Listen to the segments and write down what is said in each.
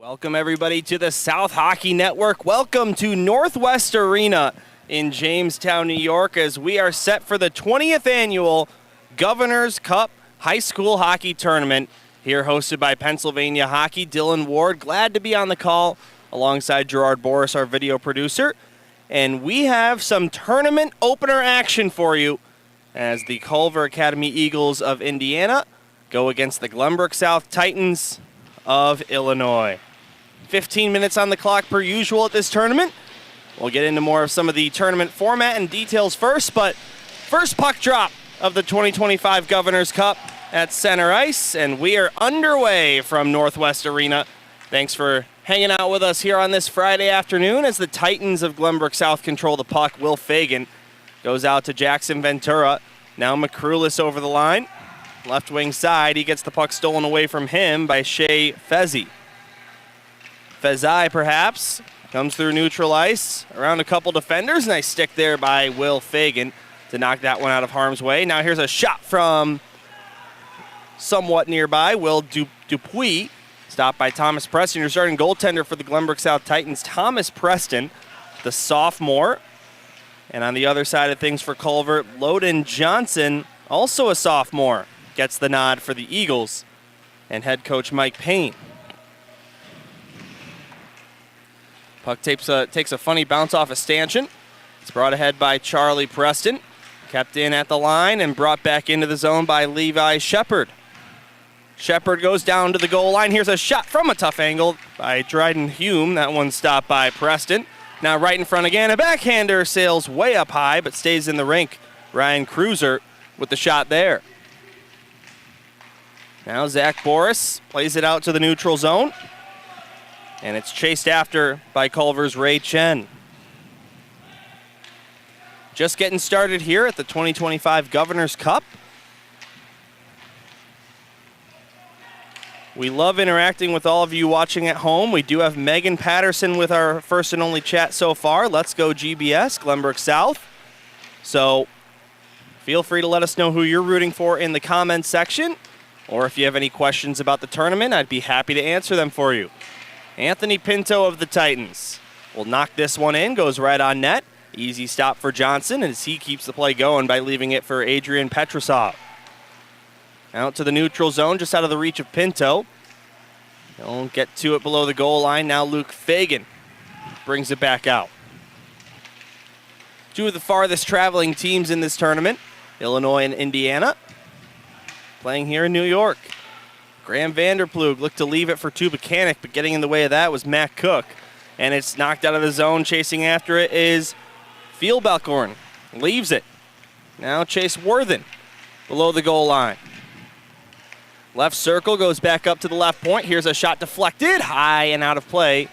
Welcome everybody to the South Hockey Network. Welcome to Northwest Arena in Jamestown, New York, as we are set for the 20th annual Governor's Cup High School Hockey Tournament, here hosted by Pennsylvania Hockey. Dylan Ward, glad to be on the call alongside Gerard Boris, our video producer. And we have some tournament opener action for you as the Culver Academy Eagles of Indiana go against the Glenbrook South Titans of Illinois. 15 minutes on the clock per usual at this tournament. We'll get into more of some of the tournament format and details first, but first puck drop of the 2025 Governor's Cup at center ice, and we are underway from Northwest Arena. Thanks for hanging out with us here on this Friday afternoon as the Titans of Glenbrook South control the puck. Will Fagan goes out to Jackson Ventura. Now McCrulis over the line. Left wing side, he gets the puck stolen away from him by Shea Fezzi. Fezzi, perhaps, comes through neutral ice, around a couple defenders. Nice stick there by Will Fagan to knock that one out of harm's way. Now here's a shot from somewhat nearby, Will Dupuis, stopped by Thomas Preston. Your starting goaltender for the Glenbrook South Titans, Thomas Preston, the sophomore. And on the other side of things for Culver, Loden Johnson, also a sophomore, gets the nod for the Eagles and head coach Mike Payne. Puck takes a funny bounce off a stanchion. It's brought ahead by Charlie Preston. Kept in at the line and brought back into the zone by Levi Shepard. Shepard goes down to the goal line. Here's a shot from a tough angle by Dryden Hume. That one stopped by Preston. Now right in front again. A backhander sails way up high but stays in the rink. Ryan Cruiser with the shot there. Now Zach Boris plays it out to the neutral zone. And it's chased after by Culver's Ray Chen. Just getting started here at the 2025 Governor's Cup. We love interacting with all of you watching at home. We do have Megan Patterson with our first and only chat so far. Let's go GBS, Glenbrook South. So feel free to let us know who you're rooting for in the comments section. Or if you have any questions about the tournament, I'd be happy to answer them for you. Anthony Pinto of the Titans will knock this one in, goes right on net. Easy stop for Johnson as he keeps the play going by leaving it for Adrian Petrosov. Out to the neutral zone, just out of the reach of Pinto. He'll get to it below the goal line. Now Luke Fagan brings it back out. Two of the farthest traveling teams in this tournament, Illinois and Indiana, playing here in New York. Graham Vanderplug looked to leave it for Tubuchanik, but getting in the way of that was Matt Cook. And it's knocked out of the zone. Chasing after it is Fielbelkorn. Leaves it. Now Chase Worthen below the goal line. Left circle goes back up to the left point. Here's a shot deflected high and out of play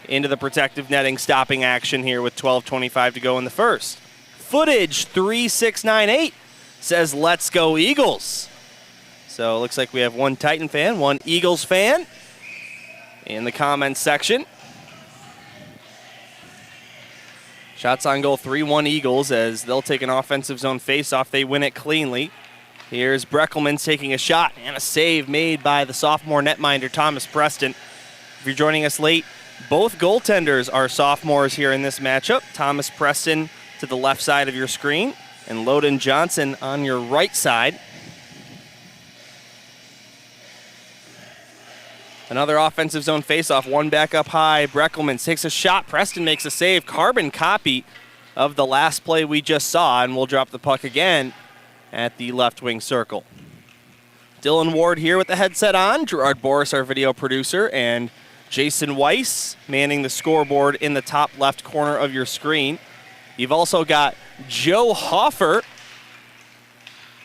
into the protective netting, stopping action here with 12:25 to go in the first. Footage 3698 says let's go Eagles. So it looks like we have one Titan fan, one Eagles fan in the comments section. Shots on goal, 3-1 Eagles as they'll take an offensive zone faceoff. They win it cleanly. Here's Breckelman taking a shot and a save made by the sophomore netminder, Thomas Preston. If you're joining us late, both goaltenders are sophomores here in this matchup. Thomas Preston to the left side of your screen and Loden Johnson on your right side. Another offensive zone faceoff, one back up high. Breckelman takes a shot. Preston makes a save. Carbon copy of the last play we just saw, and we'll drop the puck again at the left wing circle. Dylan Ward here with the headset on. Gerard Boris, our video producer, and Jason Weiss manning the scoreboard in the top left corner of your screen. You've also got Joe Hoffer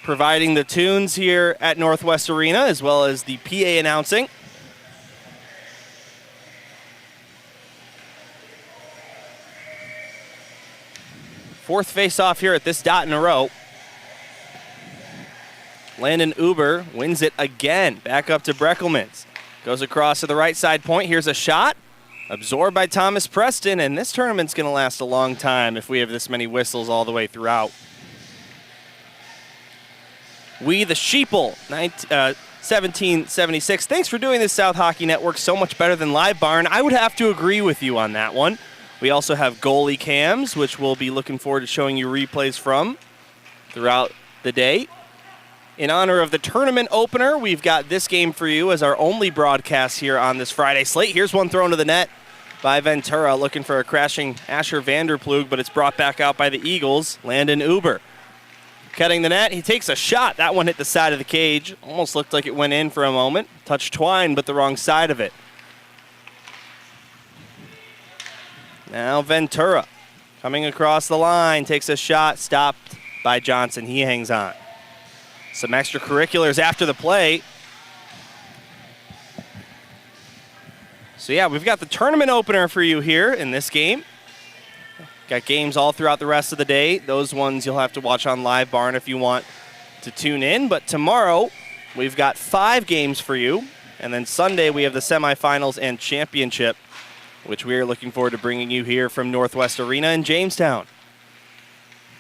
providing the tunes here at Northwest Arena, as well as the PA announcing. Fourth face-off here at this dot in a row. Landon Uber wins it again. Back up to Breckelmans. Goes across to the right side point. Here's a shot. Absorbed by Thomas Preston, and this tournament's going to last a long time if we have this many whistles all the way throughout. We the Sheeple, 1776. Thanks for doing this, South Hockey Network. So much better than Live Barn. I would have to agree with you on that one. We also have goalie cams, which we'll be looking forward to showing you replays from throughout the day. In honor of the tournament opener, we've got this game for you as our only broadcast here on this Friday slate. Here's one thrown to the net by Ventura, looking for a crashing Asher Vanderplug, but it's brought back out by the Eagles, Landon Uber. Cutting the net, he takes a shot. That one hit the side of the cage. Almost looked like it went in for a moment. Touched Twine, but the wrong side of it. Now Ventura coming across the line, takes a shot, stopped by Johnson. He hangs on. Some extracurriculars after the play. So yeah, we've got the tournament opener for you here in this game. Got games all throughout the rest of the day. Those ones you'll have to watch on Live Barn if you want to tune in. But tomorrow, we've got 5 games for you. And then Sunday, we have the semifinals and championship, which we are looking forward to bringing you here from Northwest Arena in Jamestown.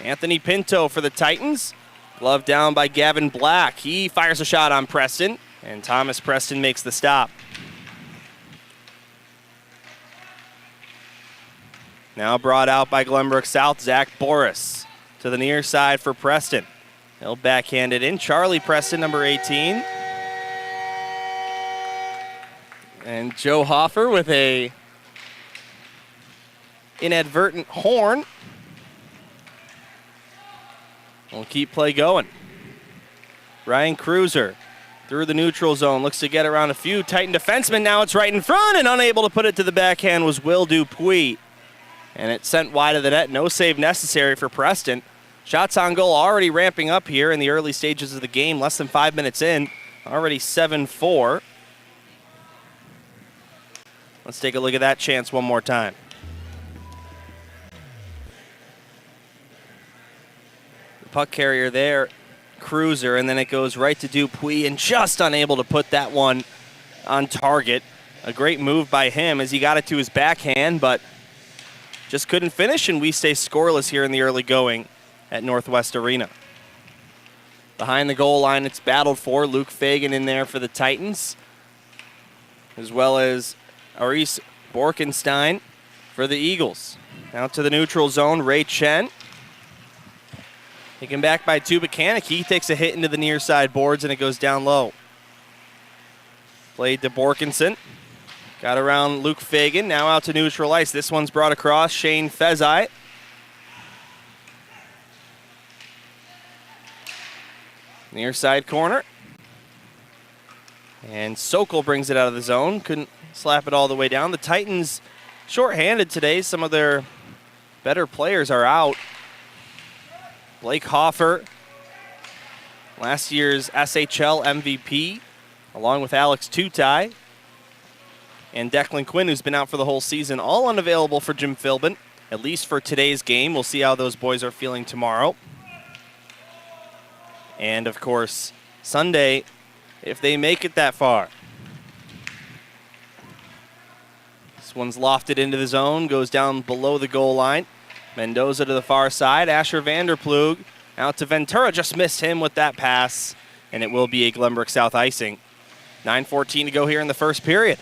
Anthony Pinto for the Titans. Glove down by Gavin Black. He fires a shot on Preston, and Thomas Preston makes the stop. Now brought out by Glenbrook South, Zach Boris to the near side for Preston. He'll backhand it in. Charlie Preston, number 18. And Joe Hoffer with a inadvertent horn. We'll keep play going. Ryan Cruiser through the neutral zone. Looks to get around a few Titan defensemen. Now it's right in front, and unable to put it to the backhand was Will Dupuis. And it sent wide of the net. No save necessary for Preston. Shots on goal already ramping up here in the early stages of the game. Less than 5 minutes in. Already 7-4. Let's take a look at that chance one more time. The puck carrier there, Cruiser, and then it goes right to Dupuis, and just unable to put that one on target. A great move by him as he got it to his backhand, but just couldn't finish, and we stay scoreless here in the early going at Northwest Arena. Behind the goal line, it's battled for. Luke Fagan in there for the Titans, as well as Aris Borkenstein for the Eagles. Out to the neutral zone, Ray Chen. Taken back by Tubuchanak. He takes a hit into the near side boards, and it goes down low. Played to Borkenson. Got around Luke Fagan, now out to neutral ice. This one's brought across Shane Fezai. Near side corner. And Sokol brings it out of the zone. Couldn't slap it all the way down. The Titans shorthanded today. Some of their better players are out. Blake Hoffer, last year's SHL MVP, along with Alex Tutai. And Declan Quinn, who's been out for the whole season, all unavailable for Jim Philbin, at least for today's game. We'll see how those boys are feeling tomorrow. And, of course, Sunday, if they make it that far. This one's lofted into the zone, goes down below the goal line. Mendoza to the far side. Asher Vanderplug out to Ventura. Just missed him with that pass, and it will be a Glenbrook South icing. 9:14 to go here in the first period.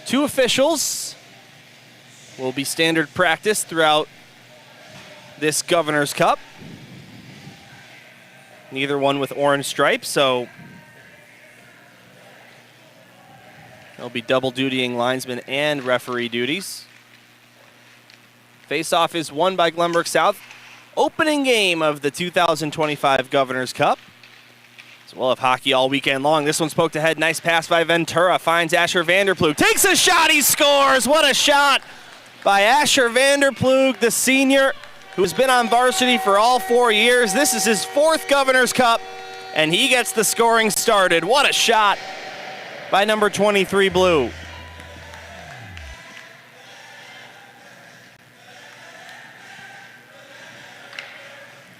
2 officials will be standard practice throughout this Governor's Cup. Neither one with orange stripes, so they'll be double dutying linesman and referee duties. Face-off is won by Glenbrook South. Opening game of the 2025 Governor's Cup. So we'll have hockey all weekend long. This one's poked ahead. Nice pass by Ventura. Finds Asher Vanderplug. Takes a shot. He scores. What a shot by Asher Vanderplug, the senior, who's been on varsity for all 4 years. This is his 4th Governor's Cup, and he gets the scoring started. What a shot by number 23 Blue.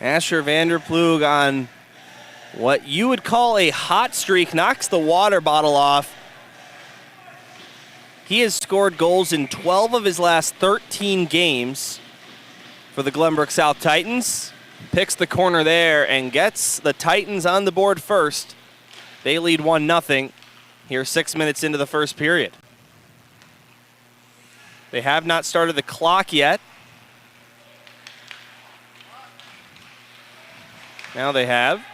Asher Vanderplug on what you would call a hot streak, knocks the water bottle off. He has scored goals in 12 of his last 13 games for the Glenbrook South Titans. Picks the corner there and gets the Titans on the board first They lead 1-0 here 6 minutes into the first period. They have not started the clock yet. Now they have.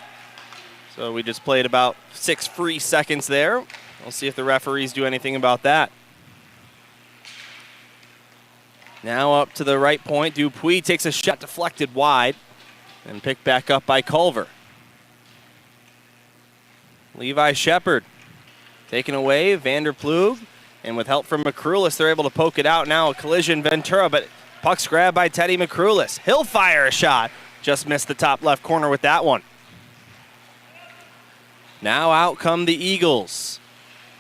So we just played about 6 free seconds there. We'll see if the referees do anything about that. Now up to the right point. Dupuis takes a shot deflected wide and picked back up by Culver. Levi Shepard taken away. Vanderplug. And with help from Macrulis, they're able to poke it out. Now a collision Ventura, but puck's grabbed by Teddy Macrulis. He'll fire a shot. Just missed the top left corner with that one. Now out come the Eagles.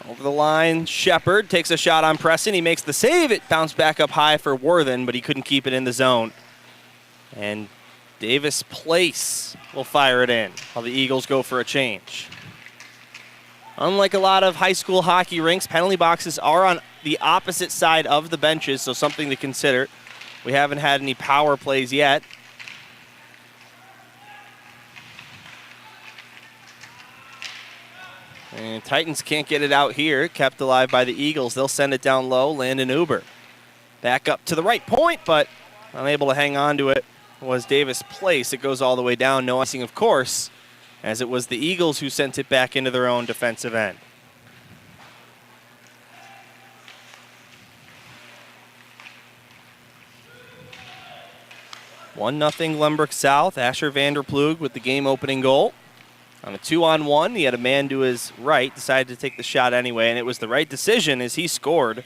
Over the line, Shepard takes a shot on Preston. He makes the save. It bounced back up high for Worthen, but he couldn't keep it in the zone. And Davis Place will fire it in while the Eagles go for a change. Unlike a lot of high school hockey rinks, penalty boxes are on the opposite side of the benches, so something to consider. We haven't had any power plays yet. And Titans can't get it out here. Kept alive by the Eagles. They'll send it down low. Landon Uber. Back up to the right point, but unable to hang on to it was Davis Place. It goes all the way down. No icing, of course, as it was the Eagles who sent it back into their own defensive end. One nothing Glenbrook South. Asher Vanderplug with the game-opening goal. On a 2-on-1, he had a man to his right, decided to take the shot anyway, and it was the right decision as he scored.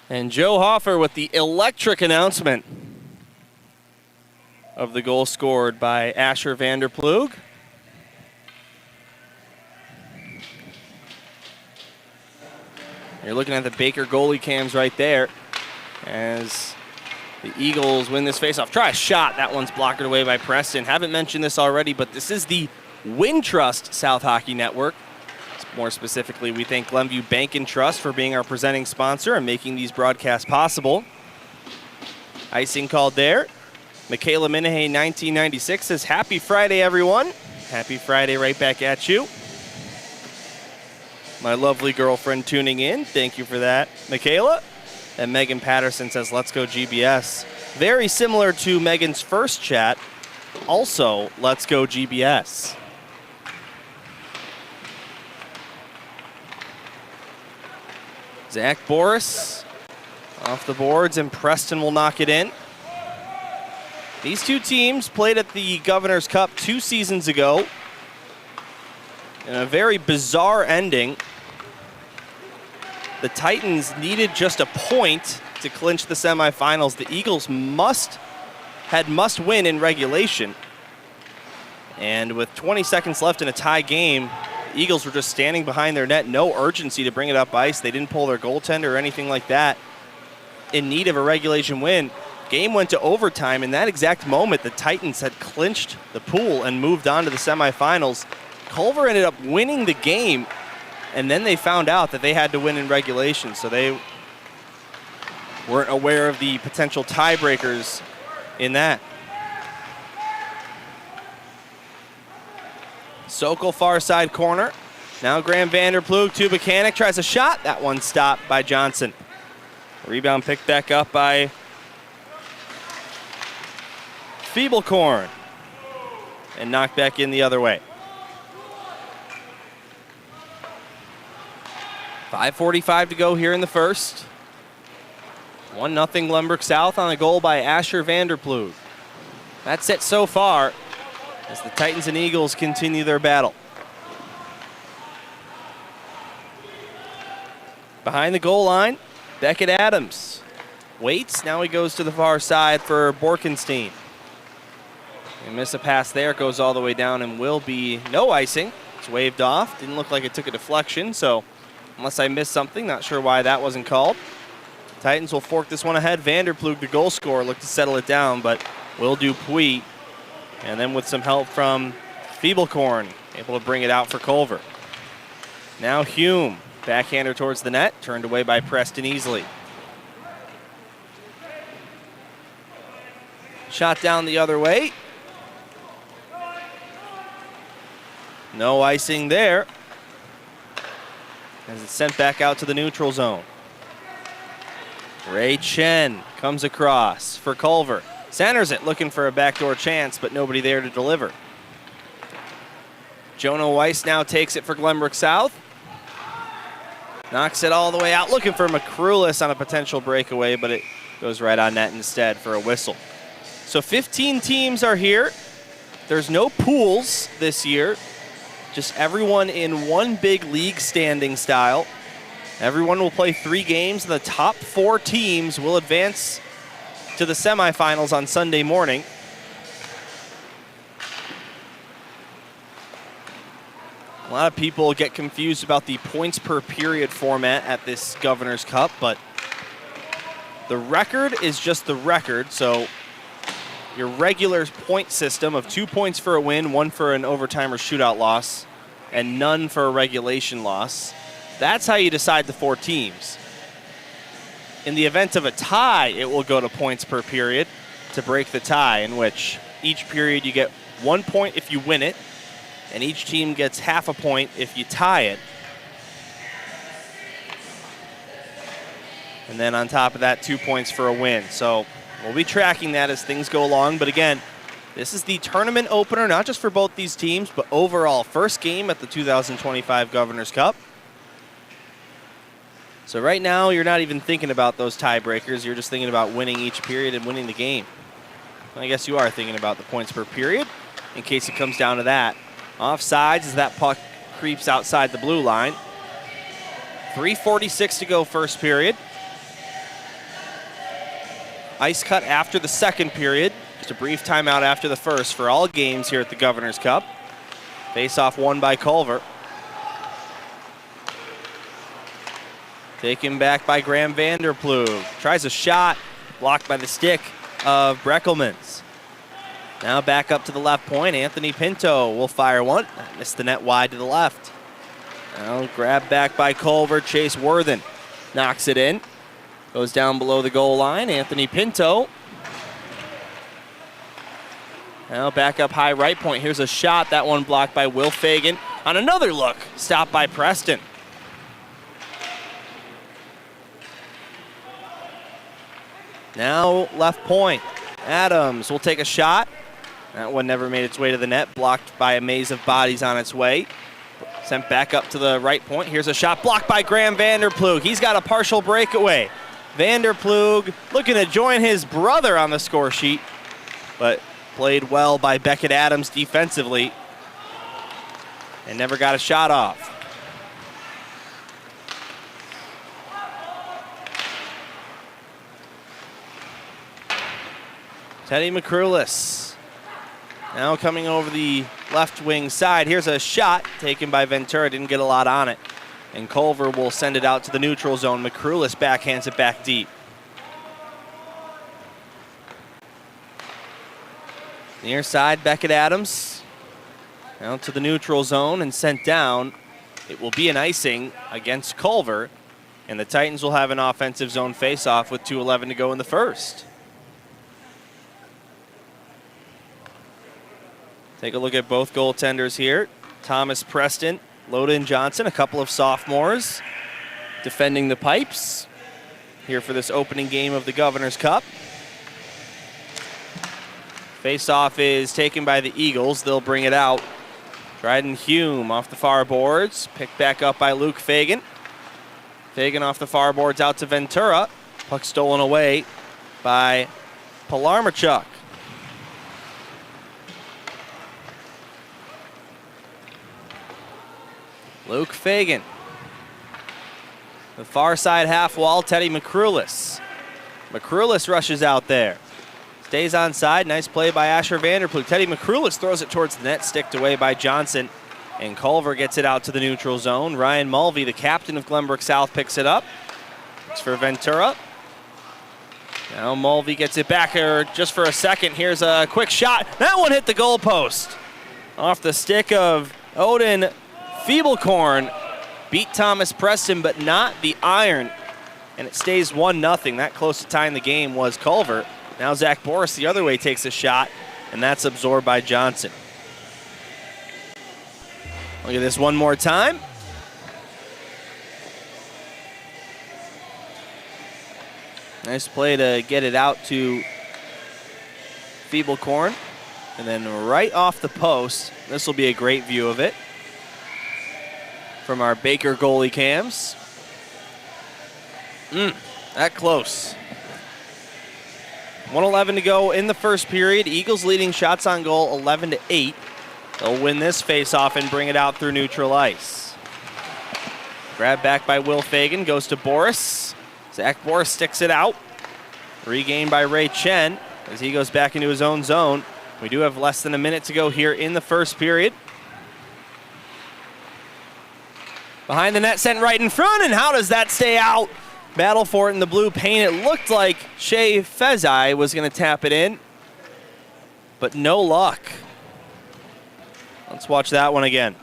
And Joe Hoffer with the electric announcement of the goal scored by Asher Vanderplug. You're looking at the Baker goalie cams right there as the Eagles win this faceoff. Try a shot. That one's blocked away by Preston. Haven't mentioned this already, but this is the Wintrust South Hockey Network. More specifically, we thank Glenview Bank and Trust for being our presenting sponsor and making these broadcasts possible. Icing called there. Michaela Minahay, 1996, says, "Happy Friday, everyone." Happy Friday right back at you. My lovely girlfriend tuning in. Thank you for that, Michaela. And Megan Patterson says, "Let's go GBS." Very similar to Megan's first chat. Also, let's go GBS. Zach Boris off the boards, and Preston will knock it in. These two teams played at the Governor's Cup 2 seasons ago in a very bizarre ending. The Titans needed just a point to clinch the semifinals. The Eagles must win in regulation. And with 20 seconds left in a tie game, the Eagles were just standing behind their net, no urgency to bring it up ice. They didn't pull their goaltender or anything like that. In need of a regulation win. Game went to overtime. In that exact moment, the Titans had clinched the pool and moved on to the semifinals. Culver ended up winning the game, and then they found out that they had to win in regulation, so they weren't aware of the potential tiebreakers in that. Sokol far side corner. Now Graham Vanderplug to Buchanan, tries a shot. That one stopped by Johnson. Rebound picked back up by Feeblecorn and knocked back in the other way. 5:45 to go here in the first. 1-0 Glenbrook South on a goal by Asher Vanderplug. That's it so far as the Titans and Eagles continue their battle. Behind the goal line, Beckett Adams waits. Now he goes to the far side for Borkenstein. They miss a pass there. It goes all the way down and will be no icing. It's waved off. Didn't look like it took a deflection, so unless I missed something, not sure why that wasn't called. Titans will fork this one ahead. Vanderplug, the goal scorer, looked to settle it down, but Will Dupuis, and then with some help from Feeblecorn, able to bring it out for Culver. Now Hume, backhander towards the net, turned away by Preston easily. Shot down the other way. No icing there. As it's sent back out to the neutral zone. Ray Chen comes across for Culver. Centers it, looking for a backdoor chance, but nobody there to deliver. Jonah Weiss now takes it for Glenbrook South. Knocks it all the way out, looking for McCrulis on a potential breakaway, but it goes right on net instead for a whistle. So 15 teams are here. There's no pools this year. Just everyone in one big league standing style. Everyone will play 3 games, and the top 4 teams will advance to the semifinals on Sunday morning. A lot of people get confused about the points per period format at this Governor's Cup, but the record is just the record. So your regular point system of 2 points for a win, 1 for an overtime or shootout loss, and none for a regulation loss. That's how you decide the 4 teams. In the event of a tie, it will go to points per period to break the tie, in which each period you get 1 point if you win it, and each team gets half a point if you tie it. And then on top of that, 2 points for a win. So we'll be tracking that as things go along. But again, this is the tournament opener, not just for both these teams, but overall first game at the 2025 Governor's Cup. So right now, you're not even thinking about those tiebreakers. You're just thinking about winning each period and winning the game. I guess you are thinking about the points per period in case it comes down to that. Offsides as that puck creeps outside the blue line. 3:46 to go first period. Ice cut after the second period. Just a brief timeout after the first for all games here at the Governor's Cup. Face-off won by Culver. Taken back by Graham Vanderplug. Tries a shot, blocked by the stick of Breckelmans. Now back up to the left point. Anthony Pinto will fire one. Missed the net wide to the left. Now grabbed back by Culver. Chase Worthen knocks it in. Goes down below the goal line. Anthony Pinto. Now back up high right point. Here's a shot. That one blocked by Will Fagan. On another look, stopped by Preston. Now left point. Adams will take a shot. That one never made its way to the net. Blocked by a maze of bodies on its way. Sent back up to the right point. Here's a shot blocked by Graham Vanderplug. He's got a partial breakaway. Vanderplug looking to join his brother on the score sheet, but played well by Beckett Adams defensively and never got a shot off. Teddy McCrulis now coming over the left wing side. Here's a shot taken by Ventura. Didn't get a lot on it. And Culver will send it out to the neutral zone. McCrulis backhands it back deep. Near side, Beckett Adams. Out to the neutral zone and sent down. It will be an icing against Culver. And the Titans will have an offensive zone faceoff with 2:11 to go in the first. Take a look at both goaltenders here. Thomas Preston, Loden Johnson, a couple of sophomores defending the pipes here for this opening game of the Governor's Cup. Face-off is taken by the Eagles. They'll bring it out. Dryden Hume off the far boards, picked back up by Luke Fagan. Fagan off the far boards out to Ventura. Puck stolen away by Palarmachuk. Luke Fagan. The far side half wall, Teddy McCrulis. McCrulis rushes out there. Stays on side, nice play by Asher Vanderplug. Teddy McCrulis throws it towards the net, sticked away by Johnson. And Culver gets it out to the neutral zone. Ryan Mulvey, the captain of Glenbrook South, picks it up. It's for Ventura. Now Mulvey gets it back here just for a second. Here's a quick shot. That one hit the goalpost. Off the stick of Odin Feeblecorn. Beat Thomas Preston, but not the iron. And it stays 1-0. That close to tying the game was Culver. Now Zach Boris the other way takes a shot, and that's absorbed by Johnson. Look at this one more time. Nice play to get it out to Feeblecorn. And then right off the post, this will be a great view of it from our Baker goalie cams. That close. 1:11 to go in the first period. Eagles leading shots on goal 11-8. They'll win this face-off and bring it out through neutral ice. Grab back by Will Fagan, goes to Boris. Zach Boris sticks it out. Regained by Ray Chen as he goes back into his own zone. We do have less than a minute to go here in the first period. Behind the net, sent right in front, and how does that stay out? Battle for it in the blue paint. It looked like Shea Fezai was going to tap it in, but no luck. Let's watch that one again.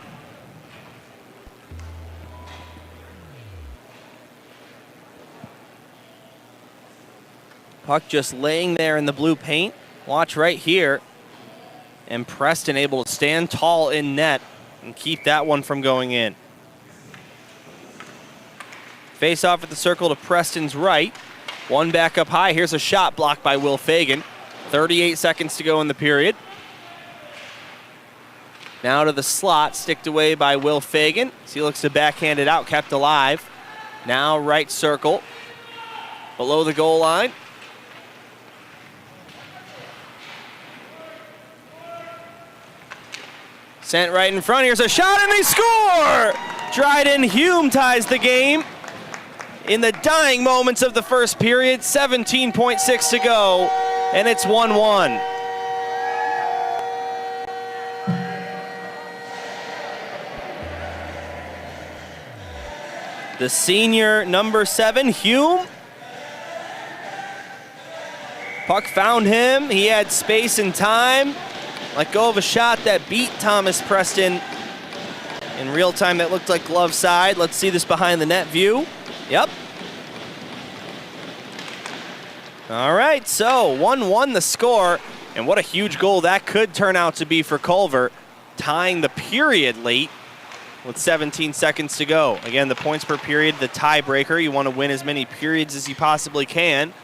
Puck just laying there in the blue paint. Watch right here. And Preston able to stand tall in net and keep that one from going in. Face off at the circle to Preston's right. One back up high. Here's a shot blocked by Will Fagan. 38 seconds to go in the period. Now to the slot, sticked away by Will Fagan. As he looks to backhand it out, kept alive. Now right circle. Below the goal line. Sent right in front. Here's a shot and they score! Dryden Hume ties the game in the dying moments of the first period. 17.6 to go, and it's 1-1. The senior number 7, Hume. Puck found him. He had space and time. Let go of a shot that beat Thomas Preston. In real time, that looked like glove side. Let's see this behind the net view. Yep. All right, so 1-1 the score. And what a huge goal that could turn out to be for Culver, tying the period late with 17 seconds to go. Again, the points per period, the tiebreaker. You want to win as many periods as you possibly can.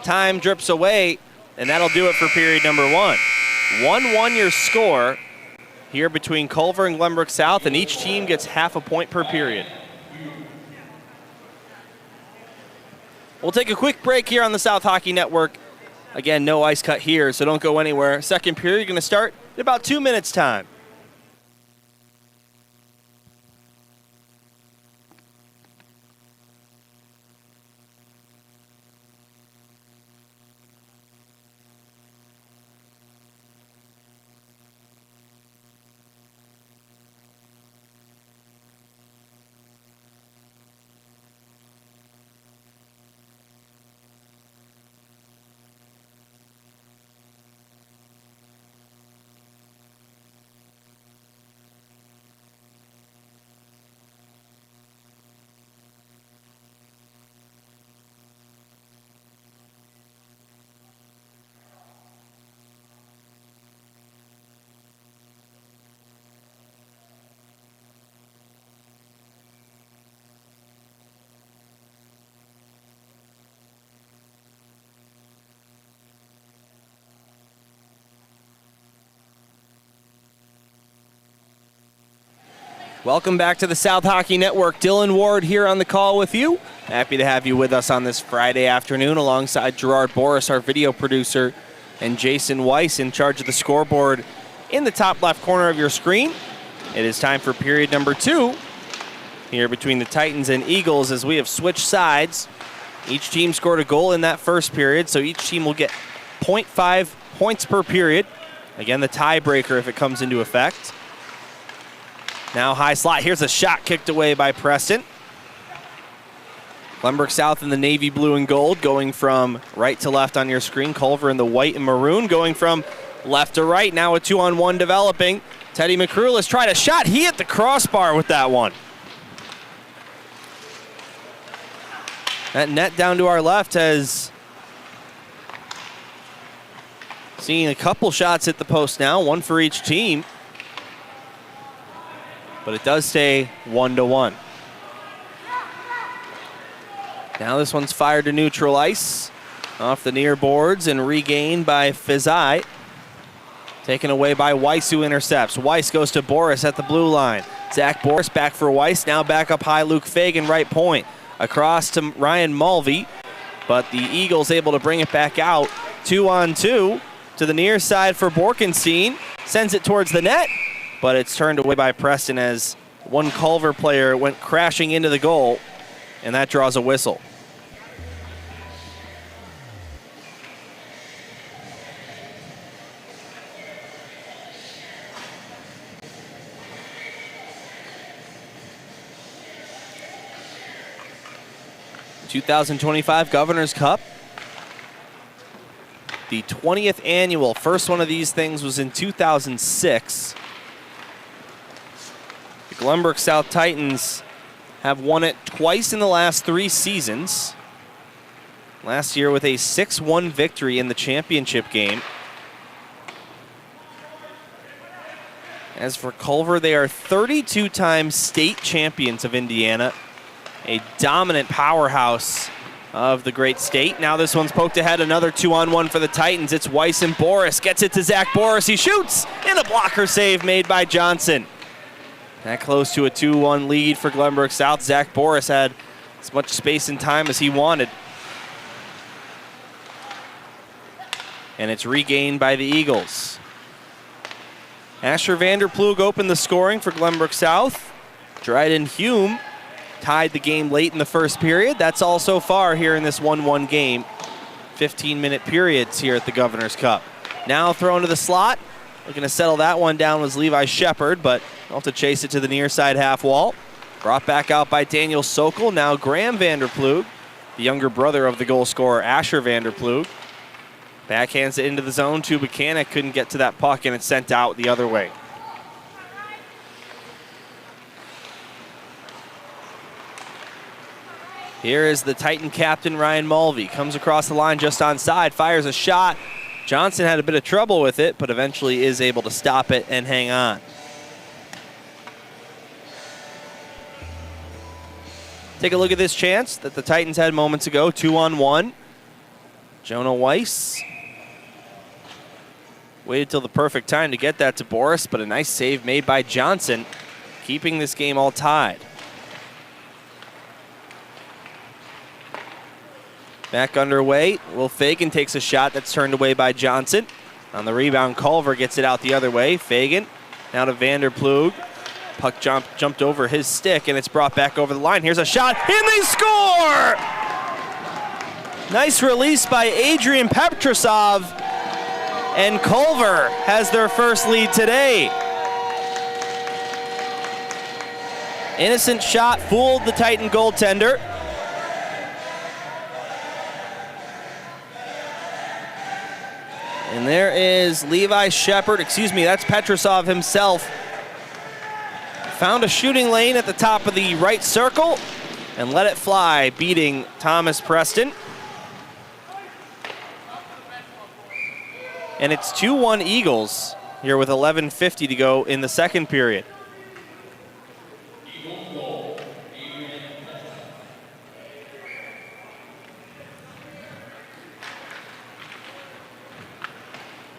Time drips away, and that'll do it for period number 1. 1-1 your score here between Culver and Glenbrook South, and each team gets half a point per period. We'll take a quick break here on the South Hockey Network. Again, no ice cut here, so don't go anywhere. Second period going to start in about 2 minutes' time. Welcome back to the South Hockey Network. Dylan Ward here on the call with you. Happy to have you with us on this Friday afternoon alongside Gerard Boris, our video producer, and Jason Weiss in charge of the scoreboard in the top left corner of your screen. It is time for period number 2 here between the Titans and Eagles as we have switched sides. Each team scored a goal in that first period, so each team will get 0.5 points per period. Again, the tiebreaker if it comes into effect. Now high slot. Here's a shot kicked away by Preston. Glenbrook South in the navy blue and gold, going from right to left on your screen. Culver in the white and maroon, going from left to right. Now a 2-on-1 developing. Teddy McCrew has tried a shot. He hit the crossbar with that one. That net down to our left has seen a couple shots hit the post now, one for each team. but it does stay 1-1. Now this one's fired to neutral ice. Off the near boards and regained by Fizai. Taken away by Weiss, who intercepts. Weiss goes to Boris at the blue line. Zach Boris back for Weiss. Now back up high, Luke Fagan, right point. Across to Ryan Mulvey. But the Eagles able to bring it back out. 2-on-2 to the near side for Borkenstein. Sends it towards the net, but it's turned away by Preston as one Culver player went crashing into the goal, and that draws a whistle. '25 Governor's Cup. The 20th annual. First one of these things was in 2006. The Glenbrook South Titans have won it twice in the last 3 seasons. Last year with a 6-1 victory in the championship game. As for Culver, they are 32-time state champions of Indiana. A dominant powerhouse of the great state. Now this one's poked ahead, another 2-on-1 for the Titans. It's Weiss and Boris. Gets it to Zach Boris. He shoots, and a blocker save made by Johnson. That close to a 2-1 lead for Glenbrook South. Zach Boris had as much space and time as he wanted. And it's regained by the Eagles. Asher Vanderplug opened the scoring for Glenbrook South. Dryden Hume tied the game late in the first period. That's all so far here in this 1-1 game. 15-minute periods here at the Governor's Cup. Now thrown to the slot. Looking to settle that one down was Levi Shepard, but they'll have to chase it to the near side half wall. Brought back out by Daniel Sokol. Now Graham Vanderplug, the younger brother of the goal scorer Asher Vanderplug. Backhands it into the zone. To Buchanan, couldn't get to that puck, and it's sent out the other way. Here is the Titan captain, Ryan Mulvey. Comes across the line just onside, fires a shot. Johnson had a bit of trouble with it, but eventually is able to stop it and hang on. Take a look at this chance that the Titans had moments ago, 2-on-1. Jonah Weiss waited till the perfect time to get that to Boris, but a nice save made by Johnson, keeping this game all tied. Back underway, Will Fagan takes a shot that's turned away by Johnson. On the rebound, Culver gets it out the other way. Fagan now to Vanderplug. Puck jumped over his stick, and it's brought back over the line. Here's a shot, and they score! Nice release by Adrian Petrosov, and Culver has their first lead today. Innocent shot fooled the Titan goaltender. And there is Levi Shepard, that's Petrosov himself. Found a shooting lane at the top of the right circle and let it fly, beating Thomas Preston. And it's 2-1 Eagles here with 11:50 to go in the second period.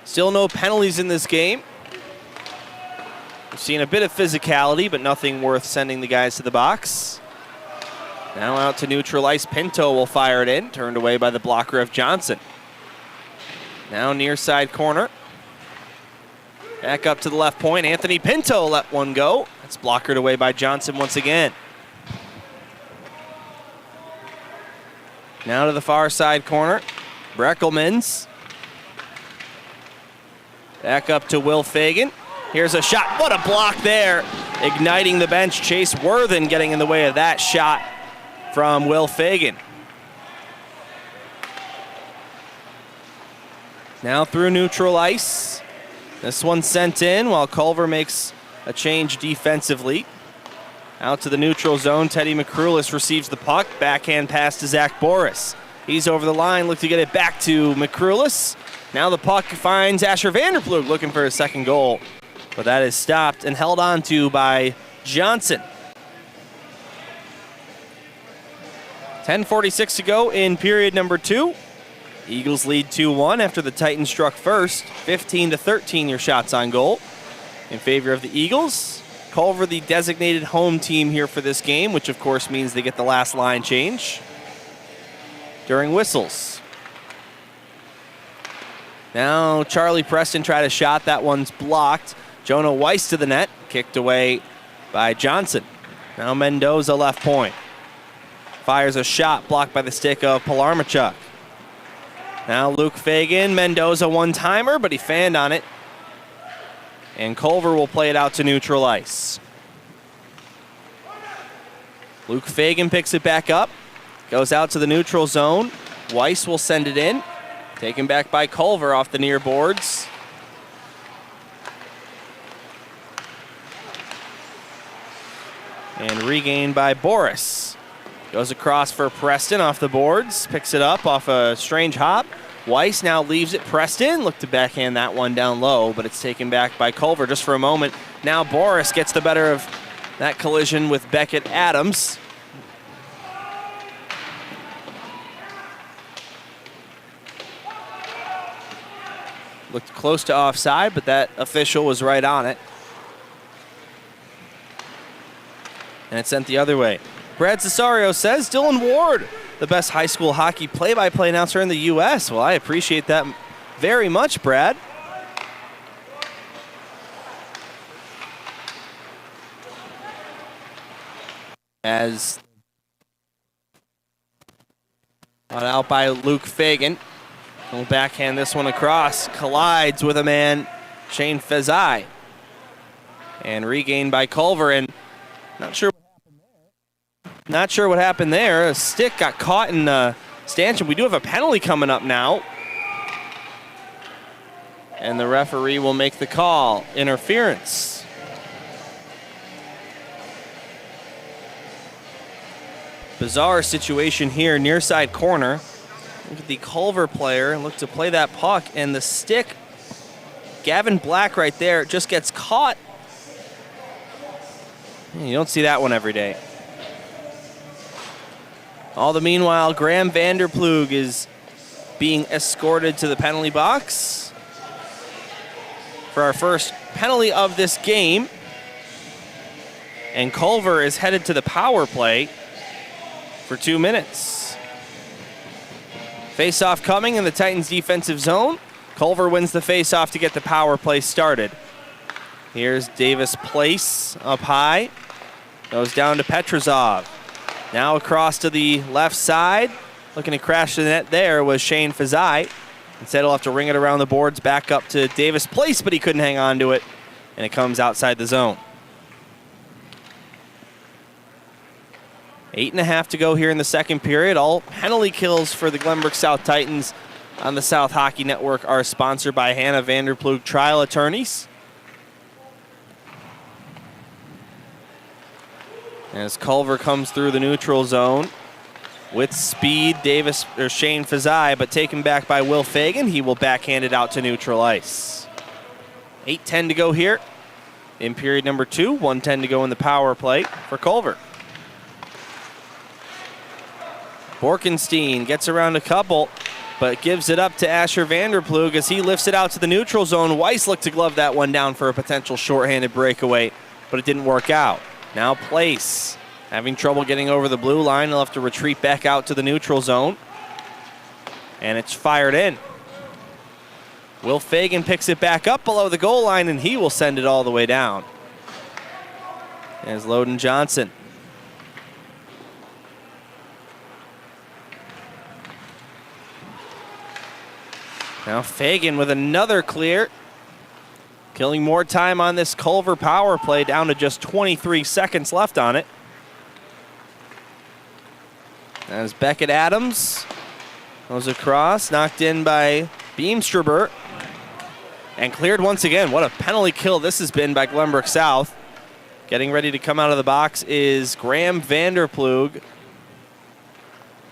Still no penalties in this game. We've seen a bit of physicality, but nothing worth sending the guys to the box. Now out to neutral ice. Pinto will fire it in, turned away by the blocker of Johnson. Now near side corner. Back up to the left point. Anthony Pinto let one go. That's blockered away by Johnson once again. Now to the far side corner. Breckelmans. Back up to Will Fagan. Here's a shot. What a block there. Igniting the bench. Chase Worthen getting in the way of that shot from Will Fagan. Now through neutral ice. This one sent in while Culver makes a change defensively. Out to the neutral zone. Teddy McCrulis receives the puck. Backhand pass to Zach Boris. He's over the line. Look to get it back to McCrulis. Now the puck finds Asher Vanderplug looking for his second goal. But that is stopped and held on to by Johnson. 10:46 to go in period number 2. Eagles lead 2-1 after the Titans struck first. 15-13 your shots on goal in favor of the Eagles. Culver, the designated home team here for this game, which of course means they get the last line change during whistles. Now Charlie Preston tried a shot. That one's blocked. Jonah Weiss to the net. Kicked away by Johnson. Now Mendoza left point. Fires a shot blocked by the stick of Palarmachuk. Now Luke Fagan. Mendoza one-timer, but he fanned on it. And Culver will play it out to neutral ice. Luke Fagan picks it back up. Goes out to the neutral zone. Weiss will send it in. Taken back by Culver off the near boards. And regained by Boris. Goes across for Preston off the boards. Picks it up off a strange hop. Weiss now leaves it. Preston looked to backhand that one down low, but it's taken back by Culver just for a moment. Now Boris gets the better of that collision with Beckett Adams. Looked close to offside, but that official was right on it. And it's sent the other way. Brad Cesario says, Dylan Ward, the best high school hockey play-by-play announcer in the U.S. Well, I appreciate that very much, Brad. As brought out by Luke Fagan. He'll backhand this one across. Collides with a man, Shane Fezai. And regained by Culver. And not sure what happened there. A stick got caught in the stanchion. We do have a penalty coming up now. And the referee will make the call. Interference. Bizarre situation here, near side corner. Look at the Culver player and look to play that puck, and the stick, Gavin Black right there, just gets caught. You don't see that one every day. All the meanwhile, Graham Vanderplug is being escorted to the penalty box for our first penalty of this game. And Culver is headed to the power play for 2 minutes. Face-off coming in the Titans' defensive zone. Culver wins the face-off to get the power play started. Here's Davis Place up high. Goes down to Petrozov. Now across to the left side. Looking to crash the net there was Shane Fezai. Instead, he'll have to ring it around the boards back up to Davis Place, but he couldn't hang on to it, and it comes outside the zone. 8.5 to go here in the second period. All penalty kills for the Glenbrook South Titans on the South Hockey Network are sponsored by Hannah Vanderplug Trial Attorneys. As Culver comes through the neutral zone with speed, Shane Fezai, but taken back by Will Fagan. He will backhand it out to neutral ice. 8:10 to go here in period number 2. 1:10 to go in the power play for Culver. Borkenstein gets around a couple, but gives it up to Asher Vanderplug as he lifts it out to the neutral zone. Weiss looked to glove that one down for a potential shorthanded breakaway, but it didn't work out. Now Place having trouble getting over the blue line. He'll have to retreat back out to the neutral zone. And it's fired in. Will Fagan picks it back up below the goal line, and he will send it all the way down. There's Loden Johnson. Now Fagan with another clear. Killing more time on this Culver power play, down to just 23 seconds left on it. As Beckett Adams goes across, knocked in by Beamstraber, and cleared once again. What a penalty kill this has been by Glenbrook South. Getting ready to come out of the box is Graham Vanderplug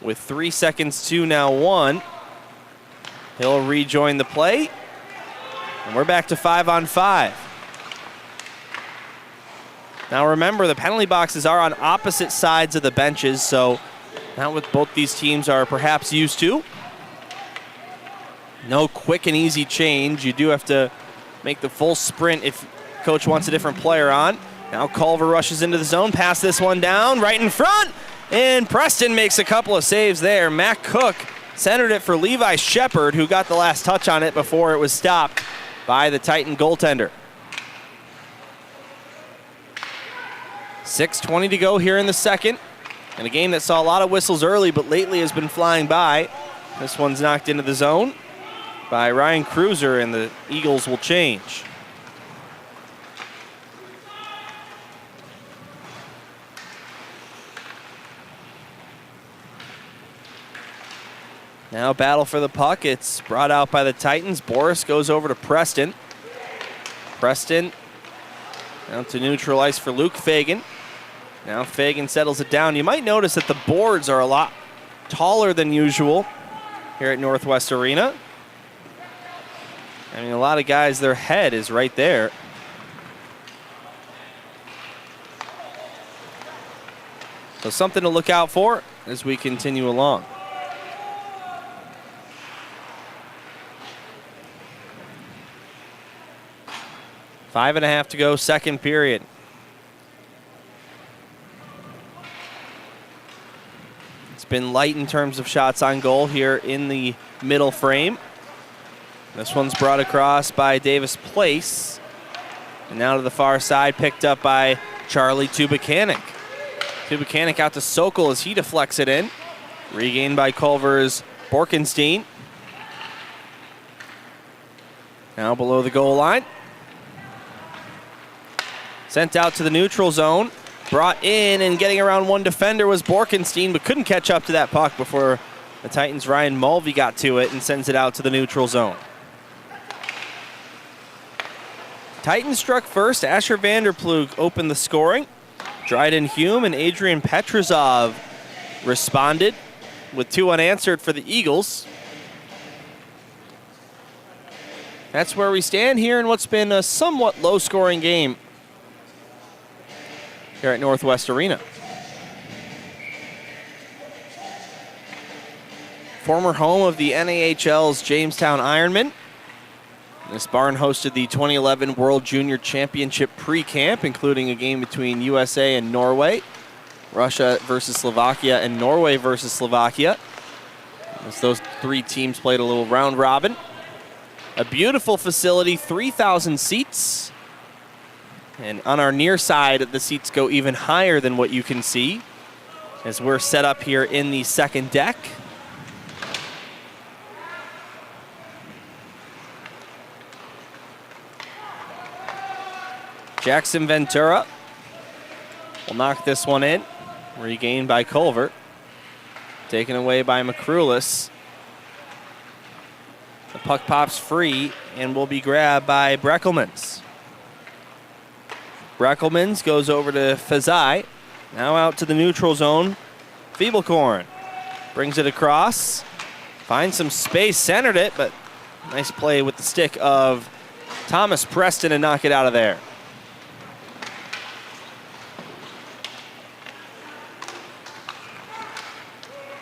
with 3 seconds to now 1. He'll rejoin the play, and we're back to 5-on-5. Now remember, the penalty boxes are on opposite sides of the benches, so not what both these teams are perhaps used to. No quick and easy change. You do have to make the full sprint if coach wants a different player on. Now Culver rushes into the zone, pass this one down, right in front, and Preston makes a couple of saves there. Matt Cook centered it for Levi Shepard, who got the last touch on it before it was stopped by the Titan goaltender. 6:20 to go here in the second. And a game that saw a lot of whistles early, but lately has been flying by. This one's knocked into the zone by Ryan Cruiser, and the Eagles will change. Now battle for the puck. It's brought out by the Titans. Boris goes over to Preston. Preston out to neutral ice for Luke Fagan. Now Fagan settles it down. You might notice that the boards are a lot taller than usual here at Northwest Arena. I mean, a lot of guys, their head is right there. So something to look out for as we continue along. Five and a half to go, second period. It's been light in terms of shots on goal here in the middle frame. This one's brought across by Davis Place. And now to the far side, picked up by Charlie Tubuchanik. Tubuchanik out to Sokol as he deflects it in. Regained by Culver's Borkenstein. Now below the goal line. Sent out to the neutral zone. Brought in and getting around one defender was Borkenstein, but couldn't catch up to that puck before the Titans' Ryan Mulvey got to it and sends it out to the neutral zone. Titans struck first. Asher Vanderplug opened the scoring. Dryden Hume and Adrian Petrozov responded with two unanswered for the Eagles. That's where we stand here in what's been a somewhat low-scoring game here at Northwest Arena. Former home of the NAHL's Jamestown Ironmen. This barn hosted the 2011 World Junior Championship pre-camp, including a game between USA and Norway, Russia versus Slovakia, and Norway versus Slovakia. As those three teams played a little round robin. A beautiful facility, 3,000 seats. And on our near side, the seats go even higher than what you can see as we're set up here in the second deck. Jackson Ventura will knock this one in. Regained by Culver. Taken away by McCrulis. The puck pops free and will be grabbed by Breckelmans. Breckelmans goes over to Fazai. Now out to the neutral zone. Feeblecorn brings it across. Finds some space, centered it, but nice play with the stick of Thomas Preston to knock it out of there.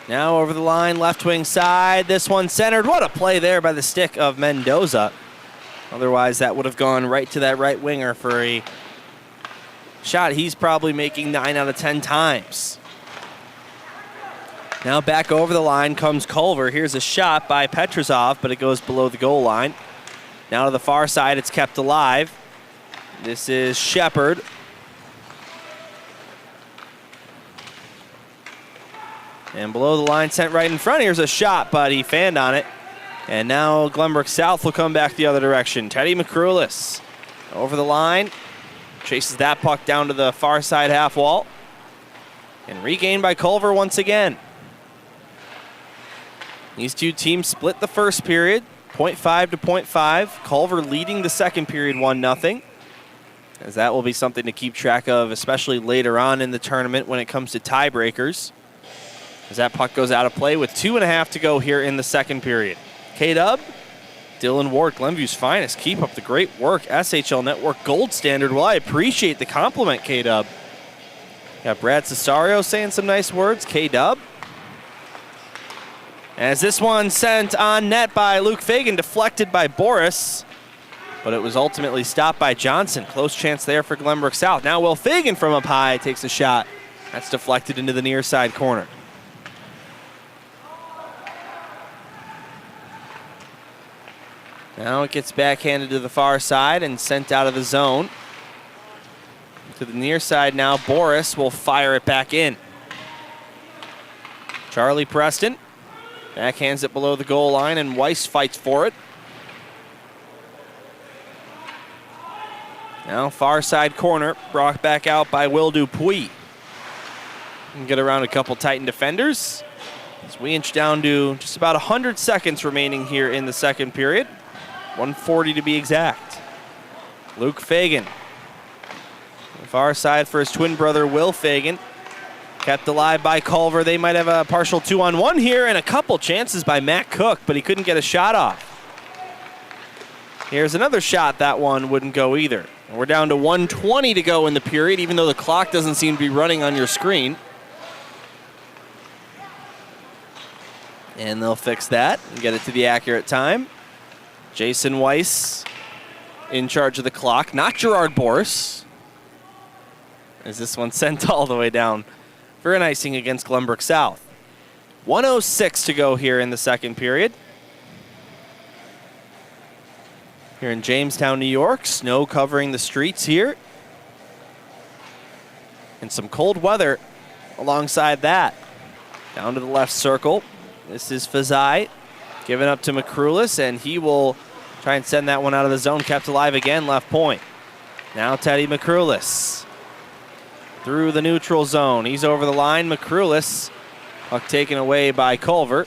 Now over the line, left wing side. This one centered. What a play there by the stick of Mendoza. Otherwise, that would have gone right to that right winger for a shot he's probably making 9 out of 10 times. Now back over the line comes Culver. Here's a shot by Petrozov, but it goes below the goal line. Now to the far side, it's kept alive. This is Shepard. And below the line, sent right in front. Here's a shot, but he fanned on it. And now Glenbrook South will come back the other direction. Teddy McCrulis over the line. Chases that puck down to the far side half wall. And regained by Culver once again. These two teams split the first period, 0.5 to 0.5. Culver leading the second period 1-0. As that will be something to keep track of, especially later on in the tournament when it comes to tiebreakers. As that puck goes out of play with 2.5 to go here in the second period. K-Dub Dylan Ward, Glenview's finest. Keep up the great work. SHL Network Gold Standard. Well, I appreciate the compliment, K-Dub. Got Brad Cesario saying some nice words. K-Dub. As this one sent on net by Luke Fagan, deflected by Boris, but it was ultimately stopped by Johnson. Close chance there for Glenbrook South. Now Will Fagan from up high takes a shot. That's deflected into the near side corner. Now it gets backhanded to the far side and sent out of the zone. To the near side now, Boris will fire it back in. Charlie Preston backhands it below the goal line, and Weiss fights for it. Now far side corner, brought back out by Will Dupuis. And get around a couple Titan defenders as we inch down to just about 100 seconds remaining here in the second period. 140 to be exact. Luke Fagan. The far side for his twin brother, Will Fagan. Kept alive by Culver. They might have a partial 2-on-1 here, and a couple chances by Matt Cook, but he couldn't get a shot off. Here's another shot. That one wouldn't go either. And we're down to 1:20 to go in the period, even though the clock doesn't seem to be running on your screen. And they'll fix that and get it to the accurate time. Jason Weiss in charge of the clock, not Gerard Boris. As this one sent all the way down for an icing against Glenbrook South. 1:06 to go here in the second period. Here in Jamestown, New York, snow covering the streets here. And some cold weather alongside that. Down to the left circle. This is Fazai giving up to McCrulis, and he will try and send that one out of the zone. Kept alive again, left point. Now Teddy McCrulis through the neutral zone. He's over the line. McCrulis, puck taken away by Culver.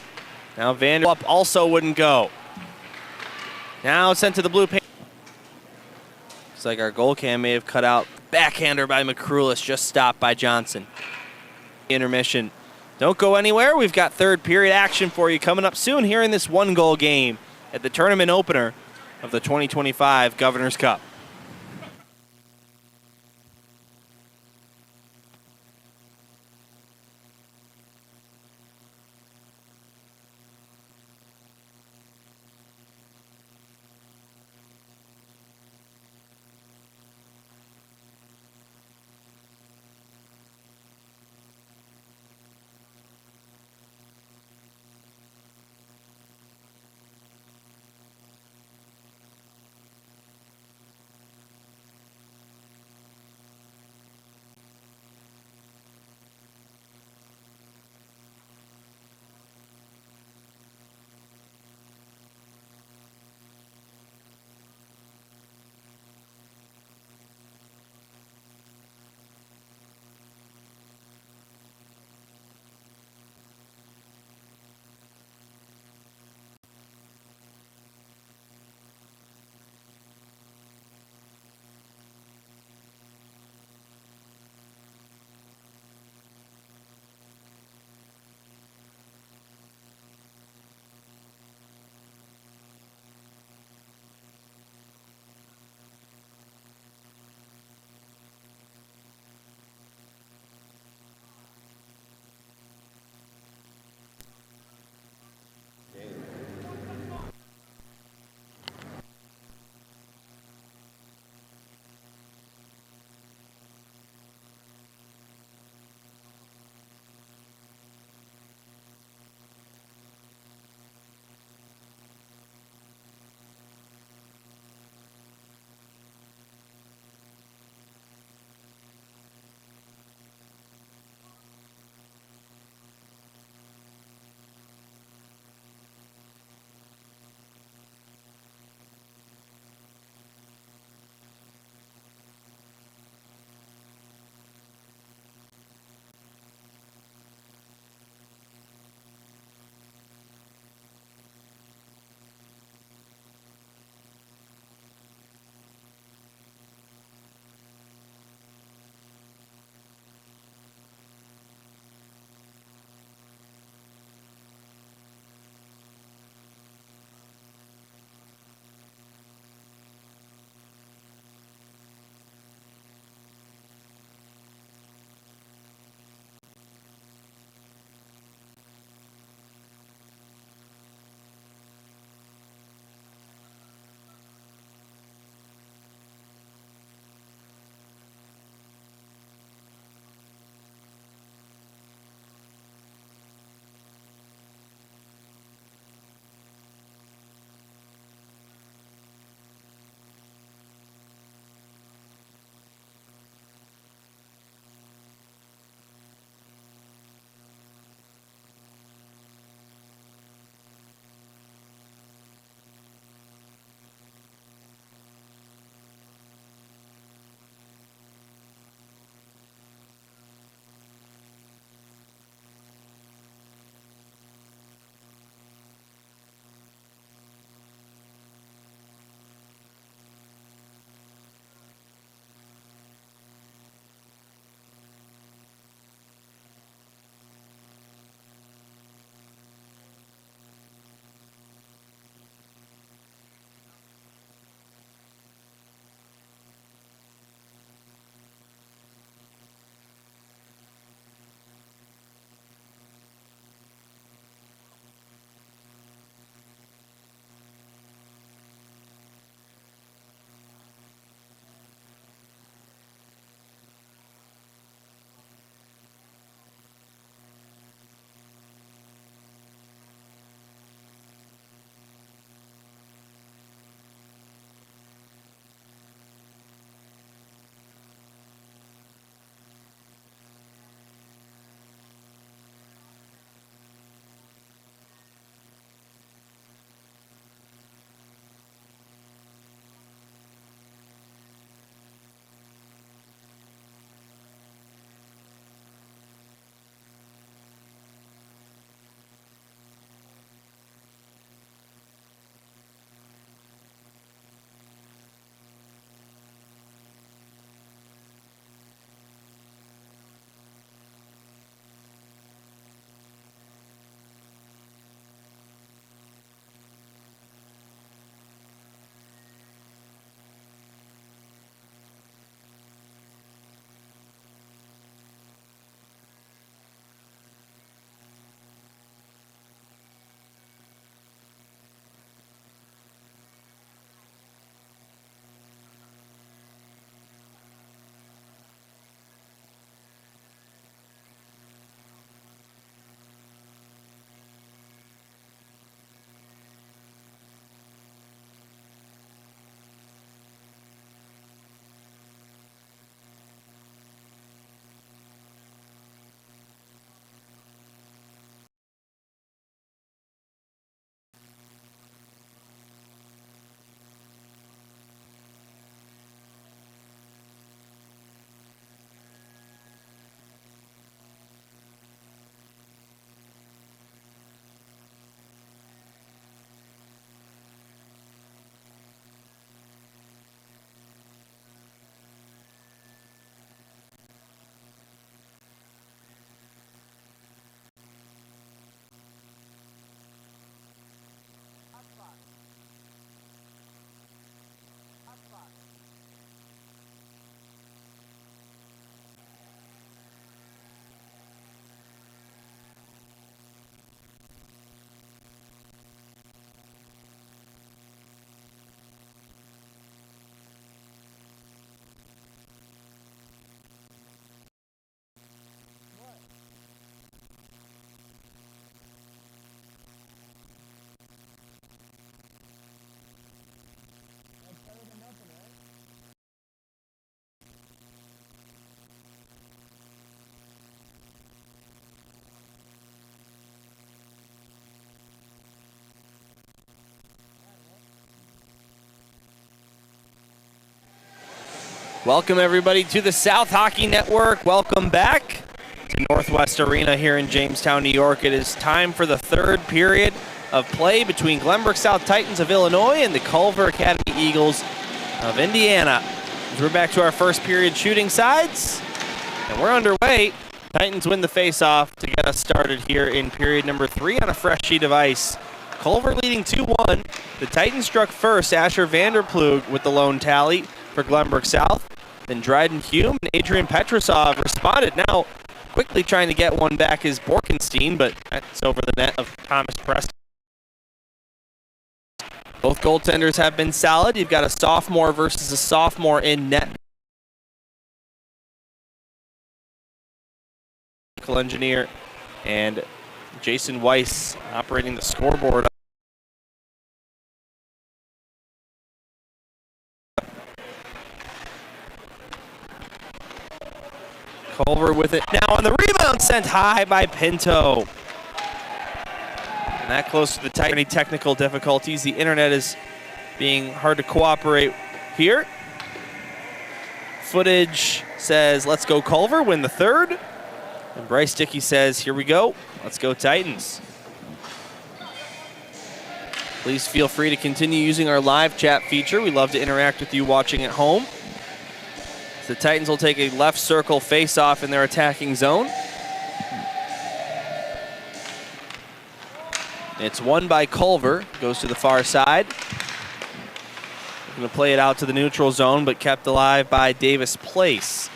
Now Vanderlip also wouldn't go. Now sent to the blue paint. Looks like our goal cam may have cut out. Backhander by McCrulis, just stopped by Johnson. Intermission. Don't go anywhere. We've got third period action for you coming up soon here in this one-goal game at the tournament opener of the 2025 Governor's Cup. Welcome everybody to the South Hockey Network. Welcome back to Northwest Arena here in Jamestown, New York. It is time for the third period of play between Glenbrook South Titans of Illinois and the Culver Academy Eagles of Indiana. As we're back to our first period shooting sides, and we're underway. Titans win the face-off to get us started here in period number 3 on a fresh sheet of ice. Culver leading 2-1. The Titans struck first. Asher Vanderplug with the lone tally for Glenbrook South. Then Dryden Hume and Adrian Petrosov responded. Now quickly trying to get one back is Borkenstein, but that's over the net of Thomas Preston. Both goaltenders have been solid. You've got a sophomore versus a sophomore in net. Engineer and Jason Weiss operating the scoreboard. Culver with it now on the rebound, sent high by Pinto. And that close to the tight. Any technical difficulties. The internet is being hard to cooperate here. Footage says, let's go Culver, win the third. And Bryce Dickey says, here we go, let's go Titans. Please feel free to continue using our live chat feature. We love to interact with you watching at home. The Titans will take a left circle face-off in their attacking zone. It's won by Culver, goes to the far side. Going to play it out to the neutral zone, but kept alive by Davis Place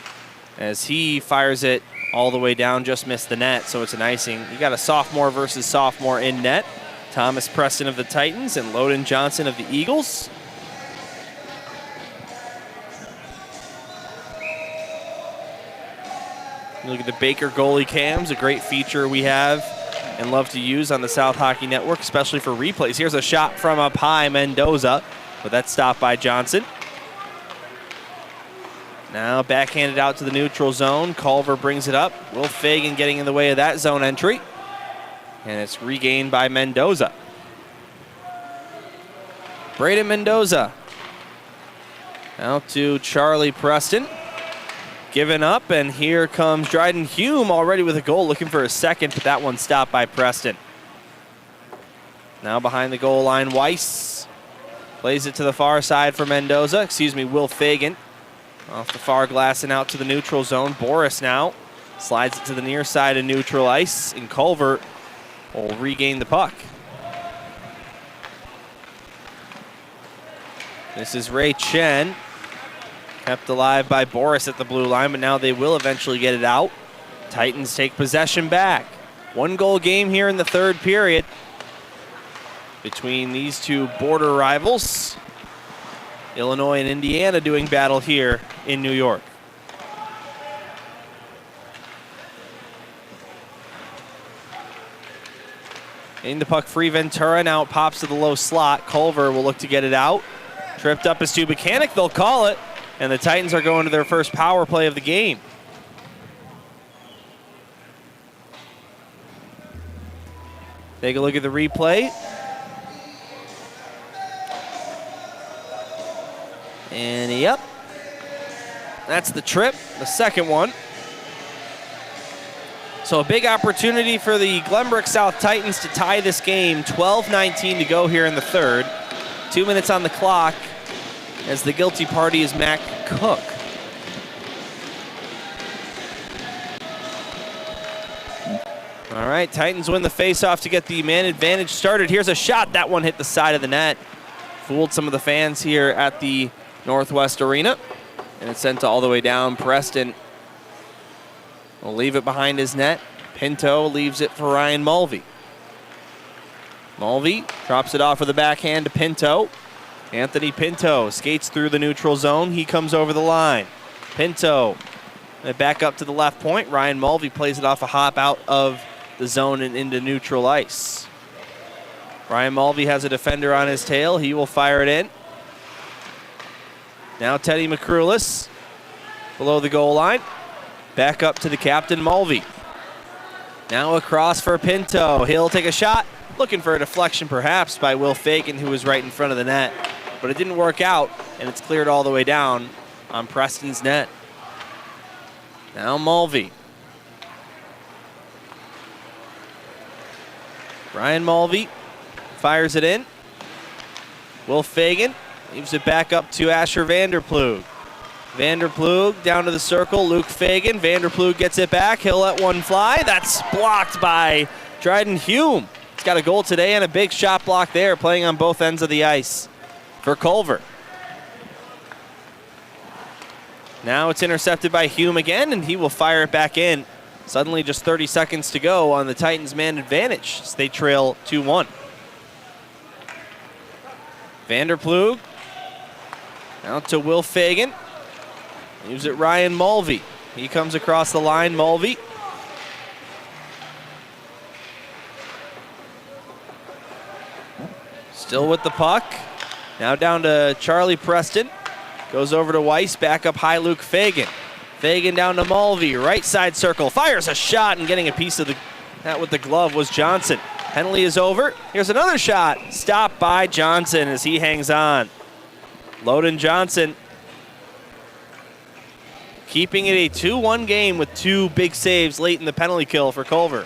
as he fires it all the way down, just missed the net, so it's an icing. You got a sophomore versus sophomore in net. Thomas Preston of the Titans and Loden Johnson of the Eagles. Look at the Baker goalie cams, a great feature we have and love to use on the South Hockey Network, especially for replays. Here's a shot from up high, Mendoza, but that's stopped by Johnson. Now backhanded out to the neutral zone. Culver brings it up. Will Fagan getting in the way of that zone entry. And it's regained by Mendoza. Braden Mendoza. Out to Charlie Preston. Given up, and here comes Dryden Hume already with a goal, looking for a second, but that one stopped by Preston. Now behind the goal line, Weiss plays it to the far side for Mendoza. Will Fagan. Off the far glass and out to the neutral zone. Boris now slides it to the near side of neutral ice, and Culver will regain the puck. This is Ray Chen. Kept alive by Boris at the blue line, but now they will eventually get it out. Titans take possession back. 1-goal game here in the third period between these two border rivals. Illinois and Indiana doing battle here in New York. In the puck free Ventura, now it pops to the low slot. Culver will look to get it out. Tripped up is to Buchanan, they'll call it. And the Titans are going to their first power play of the game. Take a look at the replay. And yep, that's the trip, the second one. So a big opportunity for the Glenbrook South Titans to tie this game. 12:19 to go here in the third. 2 minutes on the clock, as the guilty party is Mac Cook. All right, Titans win the faceoff to get the man advantage started. Here's a shot. That one hit the side of the net. Fooled some of the fans here at the Northwest Arena. And it's sent all the way down. Preston will leave it behind his net. Pinto leaves it for Ryan Mulvey. Mulvey drops it off with a backhand to Pinto. Anthony Pinto skates through the neutral zone. He comes over the line. Pinto back up to the left point. Ryan Mulvey plays it off a hop out of the zone and into neutral ice. Ryan Mulvey has a defender on his tail. He will fire it in. Now Teddy McCrulis below the goal line. Back up to the captain, Mulvey. Now across for Pinto. He'll take a shot. Looking for a deflection perhaps by Will Fagan, who was right in front of the net. But it didn't work out, and it's cleared all the way down on Preston's net. Now Mulvey. Ryan Mulvey fires it in. Will Fagan leaves it back up to Asher Vanderploeg. Vanderploeg down to the circle. Luke Fagan. Vanderploeg gets it back. He'll let one fly. That's blocked by Dryden Hume. He's got a goal today and a big shot block there, playing on both ends of the ice for Culver. Now it's intercepted by Hume again, and he will fire it back in. Suddenly just 30 seconds to go on the Titans' man advantage as they trail 2-1. Vanderploeg out to Will Fagan. Leaves it Ryan Mulvey. He comes across the line, Mulvey. Still with the puck. Now down to Charlie Preston. Goes over to Weiss, back up high Luke Fagan. Fagan down to Mulvey, right side circle. Fires a shot, and getting a piece of that with the glove was Johnson. Penalty is over. Here's another shot. Stopped by Johnson as he hangs on. Loden Johnson keeping it a 2-1 game with two big saves late in the penalty kill for Culver.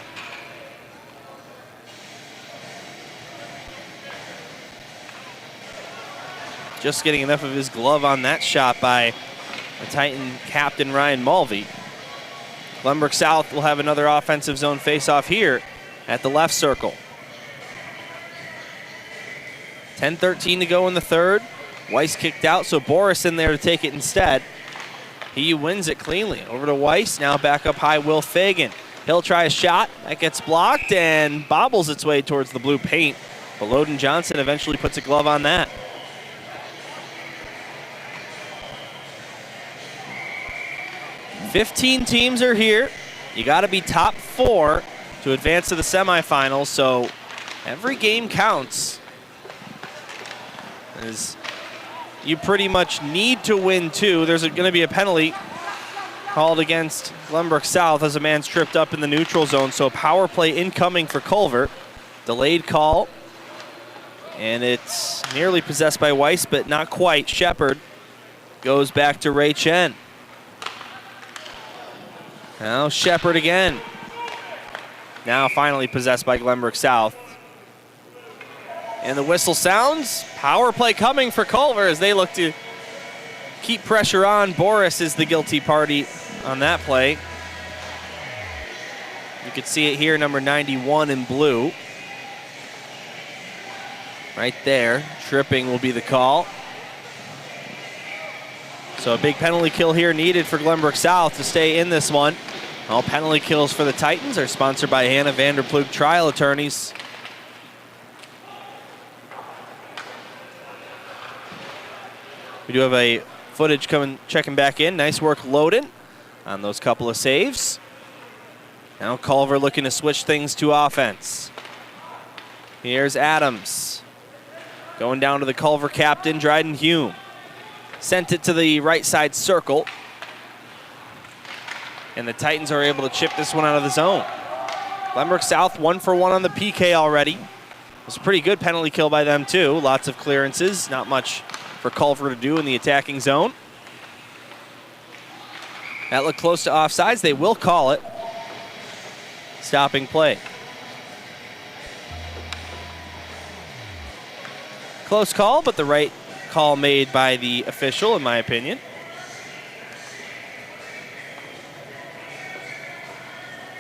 Just getting enough of his glove on that shot by the Titan captain Ryan Mulvey. Glenbrook South will have another offensive zone faceoff here at the left circle. 10:13 to go in the third. Weiss kicked out, so Boris in there to take it instead. He wins it cleanly. Over to Weiss, now back up high Will Fagan. He'll try a shot. That gets blocked and bobbles its way towards the blue paint. But Loden Johnson eventually puts a glove on that. "15 teams are here. You got to be top 4 to advance to the semifinals, so every game counts. As you pretty much need to win 2. There's going to be a penalty called against Glenbrook South as a man's tripped up in the neutral zone, so power play incoming for Culver. Delayed call, and it's nearly possessed by Weiss, but not quite. Shepard goes back to Ray Chen. Now Shepard again. Now finally possessed by Glenbrook South. And the whistle sounds. Power play coming for Culver as they look to keep pressure on. Boris is the guilty party on that play. You can see it here, number 91 in blue. Right there. Tripping will be the call. So a big penalty kill here needed for Glenbrook South to stay in this one. All penalty kills for the Titans are sponsored by Hannah Vanderploeg Trial Attorneys. We do have a footage checking back in. Nice work, Loden, on those couple of saves. Now Culver looking to switch things to offense. Here's Adams. Going down to the Culver captain, Dryden Hume. Sent it to the right side circle. And the Titans are able to chip this one out of the zone. Glenbrook South 1 for 1 on the PK already. It was a pretty good penalty kill by them too. Lots of clearances, not much for Culver to do in the attacking zone. That looked close to offsides. They will call it. Stopping play. Close call, but the right call made by the official, in my opinion.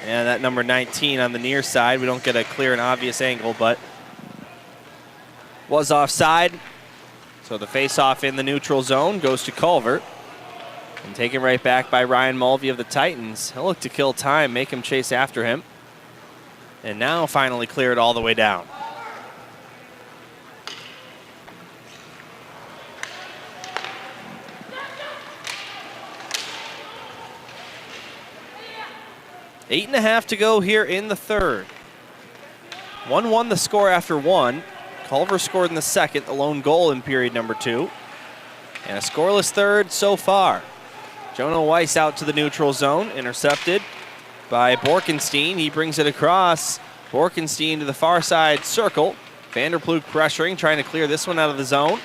And that number 19 on the near side. We don't get a clear and obvious angle, but was offside. So the face-off in the neutral zone goes to Culver. And taken right back by Ryan Mulvey of the Titans. He'll look to kill time, make him chase after him. And now finally clear it all the way down. Eight and a half to go here in the third. 1-1 the score after 1. Culver scored in the second, the lone goal in period number 2. And a scoreless third so far. Jonah Weiss out to the neutral zone, intercepted by Borkenstein. He brings it across. Borkenstein to the far side circle. Vanderploeg pressuring, trying to clear this one out of the zone.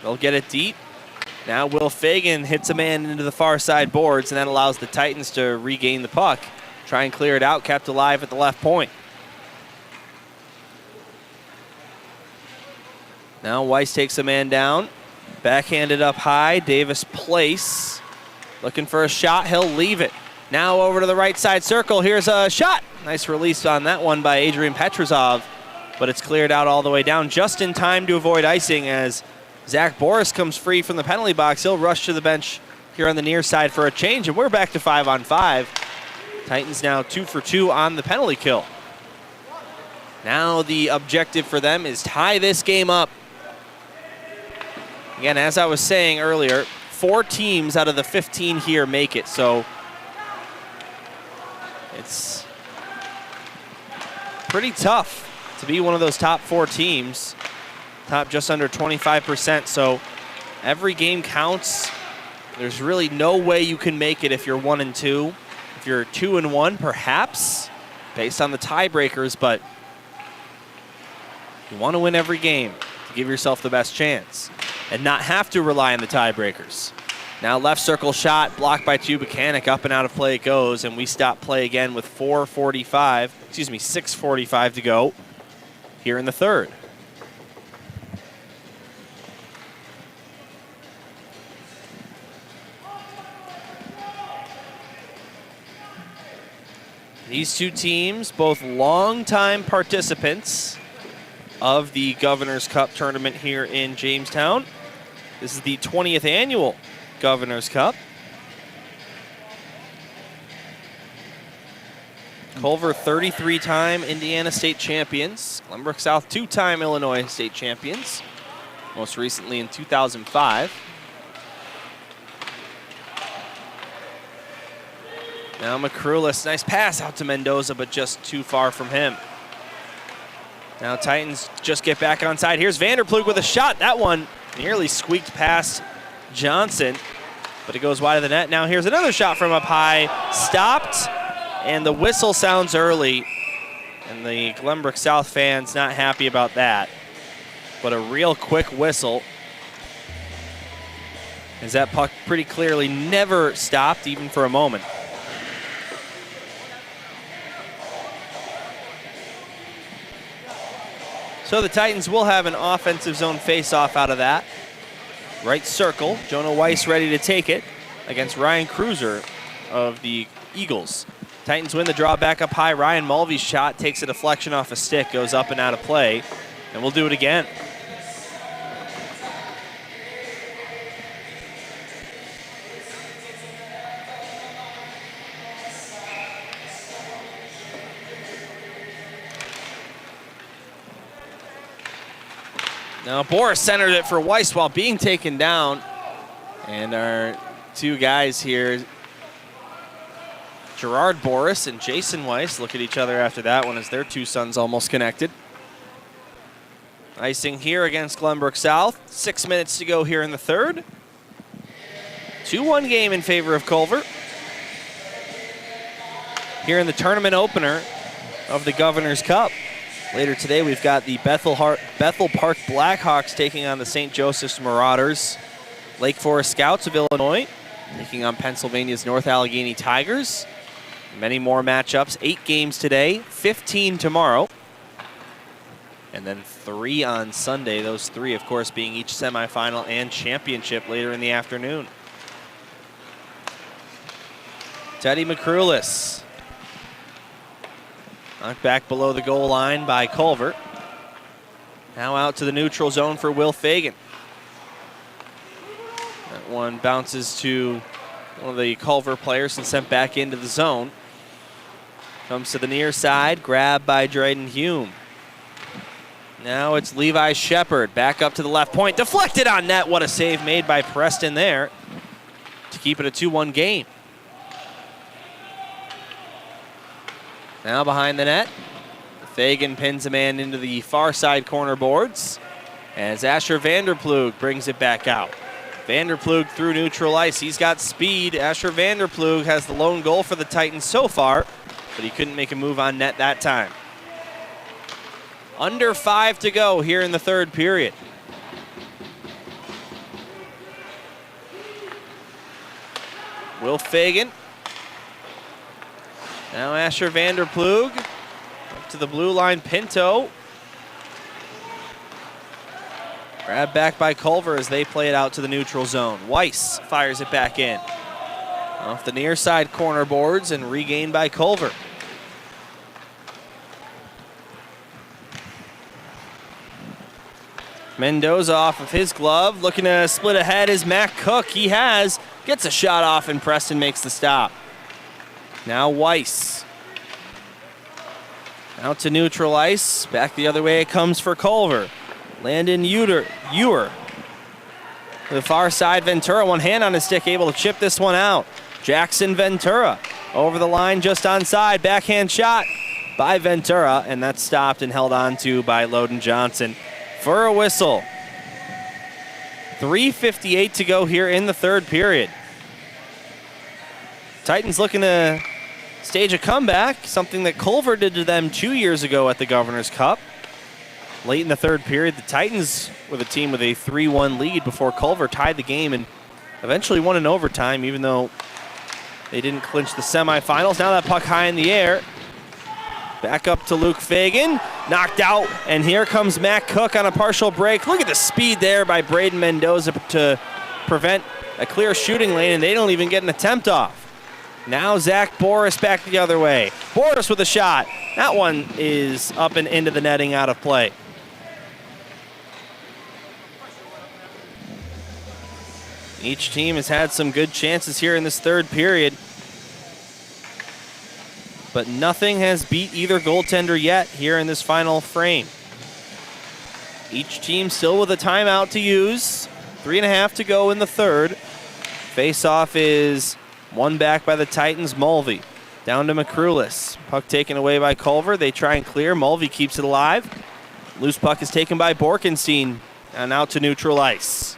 They'll get it deep. Now Will Fagan hits a man into the far side boards, and that allows the Titans to regain the puck. Try and clear it out, kept alive at the left point. Now Weiss takes a man down. Backhanded up high, Davis place. Looking for a shot, he'll leave it. Now over to the right side circle, here's a shot. Nice release on that one by Adrian Petrozov, but it's cleared out all the way down just in time to avoid icing as Zach Boris comes free from the penalty box. He'll rush to the bench here on the near side for a change, and we're back to 5-on-5. Titans now 2 for 2 on the penalty kill. Now the objective for them is tie this game up. Again, as I was saying earlier, 4 teams out of the 15 here make it, so it's pretty tough to be one of those top 4 teams, top just under 25%, so every game counts. There's really no way you can make it if you're 1-2. If you're 2-1, perhaps, based on the tiebreakers, but you want to win every game to give yourself the best chance and not have to rely on the tiebreakers. Now left circle shot, blocked by Buchanan, up and out of play it goes, and we stop play again with 6:45 to go here in the third. These two teams, both longtime participants of the Governor's Cup tournament here in Jamestown. This is the 20th annual Governor's Cup. Culver, 33-time Indiana state champions. Glenbrook South, 2-time Illinois state champions, most recently in 2005. Now McCrulis, nice pass out to Mendoza, but just too far from him. Now Titans just get back on side. Here's Vanderplug with a shot. That one nearly squeaked past Johnson, but it goes wide of the net. Now here's another shot from up high. Stopped, and the whistle sounds early, and the Glenbrook South fans not happy about that. But a real quick whistle, as that puck pretty clearly never stopped, even for a moment. So the Titans will have an offensive zone face-off out of that. Right circle, Jonah Weiss ready to take it against Ryan Cruiser of the Eagles. Titans win the draw back up high. Ryan Mulvey's shot takes a deflection off a stick, goes up and out of play, and we'll do it again. Now Boris centered it for Weiss while being taken down. And our two guys here, Gerard Boris and Jason Weiss, look at each other after that one as their two sons almost connected. Icing here against Glenbrook South. 6 minutes to go here in the third. 2-1 game in favor of Culver. Here in the tournament opener of the Governor's Cup. Later today, we've got the Bethel Park Blackhawks taking on the St. Joseph's Marauders. Lake Forest Scouts of Illinois taking on Pennsylvania's North Allegheny Tigers. Many more matchups. 8 games today, 15 tomorrow. And then 3 on Sunday. Those 3, of course, being each semifinal and championship later in the afternoon. Teddy McCrulis. Knocked back below the goal line by Culver. Now out to the neutral zone for Will Fagan. That one bounces to one of the Culver players and sent back into the zone. Comes to the near side, grabbed by Drayden Hume. Now it's Levi Shepard, back up to the left point, deflected on net. What a save made by Preston there to keep it a 2-1 game. Now behind the net, Fagan pins a man into the far side corner boards as Asher Vanderplug brings it back out. Vanderplug through neutral ice. He's got speed. Asher Vanderplug has the lone goal for the Titans so far, but he couldn't make a move on net that time. Under 5 to go here in the third period. Will Fagan. Now Asher Vanderplug. Up to the blue line, Pinto. Grabbed back by Culver as they play it out to the neutral zone. Weiss fires it back in. Off the near side corner boards and regained by Culver. Mendoza off of his glove. Looking to split ahead is Matt Cook. He has. Gets a shot off and Preston makes the stop. Now Weiss. Out to neutral ice. Back the other way it comes for Culver. Landon Ewer. To the far side, Ventura, one hand on his stick, able to chip this one out. Jackson Ventura over the line, just onside. Backhand shot by Ventura, and that's stopped and held on to by Loden Johnson for a whistle. 3:58 to go here in the third period. Titans looking to stage a comeback, something that Culver did to them 2 years ago at the Governor's Cup. Late in the third period, the Titans were the team with a 3-1 lead before Culver tied the game and eventually won in overtime, even though they didn't clinch the semifinals. Now that puck high in the air. Back up to Luke Fagan. Knocked out, and here comes Matt Cook on a partial break. Look at the speed there by Braden Mendoza to prevent a clear shooting lane, and they don't even get an attempt off. Now Zach Boris back the other way. Boris with a shot. That one is up and into the netting, out of play. Each team has had some good chances here in this third period, but nothing has beat either goaltender yet here in this final frame. Each team still with a timeout to use. 3.5 to go in the third. Face-off is won back by the Titans. Mulvey down to McCrulis. Puck taken away by Culver. They try and clear. Mulvey keeps it alive. Loose puck is taken by Borkenstein and out to neutral ice.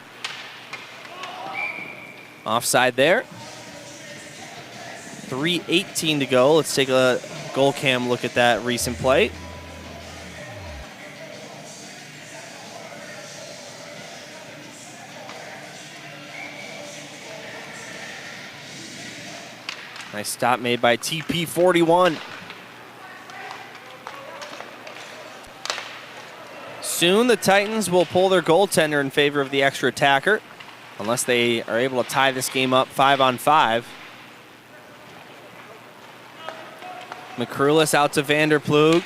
Offside there. 3:18 to go. Let's take a goal cam look at that recent play. Nice stop made by TP41. Soon the Titans will pull their goaltender in favor of the extra attacker, unless they are able to tie this game up 5-on-5. McCrulis out to Vanderplug.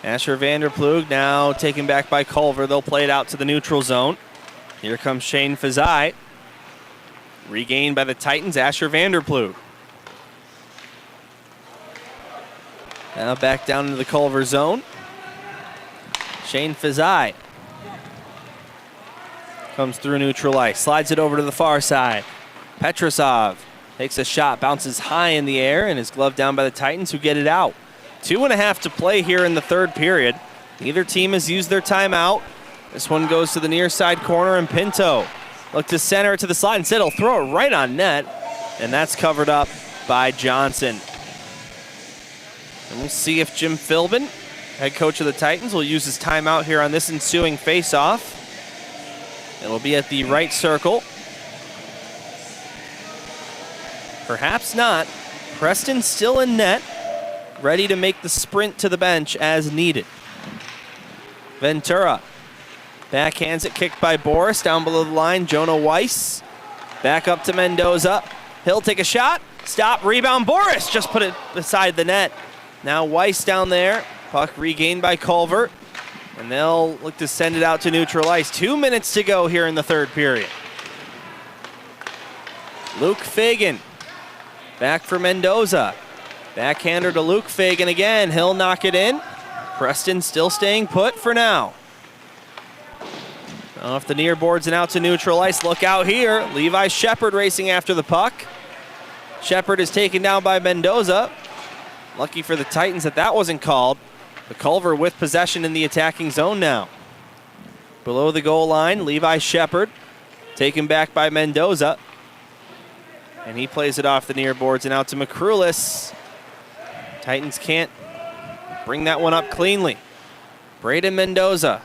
Asher Vanderplug now taken back by Culver. They'll play it out to the neutral zone. Here comes Shane Fazai. Regained by the Titans, Asher Vanderplug. Now back down into the Culver zone. Shane Fazai comes through neutral ice, slides it over to the far side. Petrosov takes a shot, bounces high in the air, and is gloved down by the Titans, who get it out. 2.5 to play here in the third period. Neither team has used their timeout. This one goes to the near side corner, and Pinto look to center it to the slide. Instead, he'll throw it right on net, and that's covered up by Johnson. And we'll see if Jim Philbin, head coach of the Titans, will use his timeout here on this ensuing face-off. It'll be at the right circle. Perhaps not. Preston still in net, ready to make the sprint to the bench as needed. Ventura backhands it, kicked by Boris down below the line. Jonah Weiss back up to Mendoza. He'll take a shot. Stop, rebound. Boris just put it beside the net. Now Weiss down there. Puck regained by Culver. And they'll look to send it out to neutral ice. 2 minutes to go here in the third period. Luke Fagan back for Mendoza. Backhander to Luke Fagan again. He'll knock it in. Preston still staying put for now. Off the near boards and out to neutral ice. Look out here. Levi Shepard racing after the puck. Shepard is taken down by Mendoza. Lucky for the Titans that wasn't called. The Culver with possession in the attacking zone now. Below the goal line, Levi Shepard taken back by Mendoza. And he plays it off the near boards and out to McCrulis. Titans can't bring that one up cleanly. Braden Mendoza.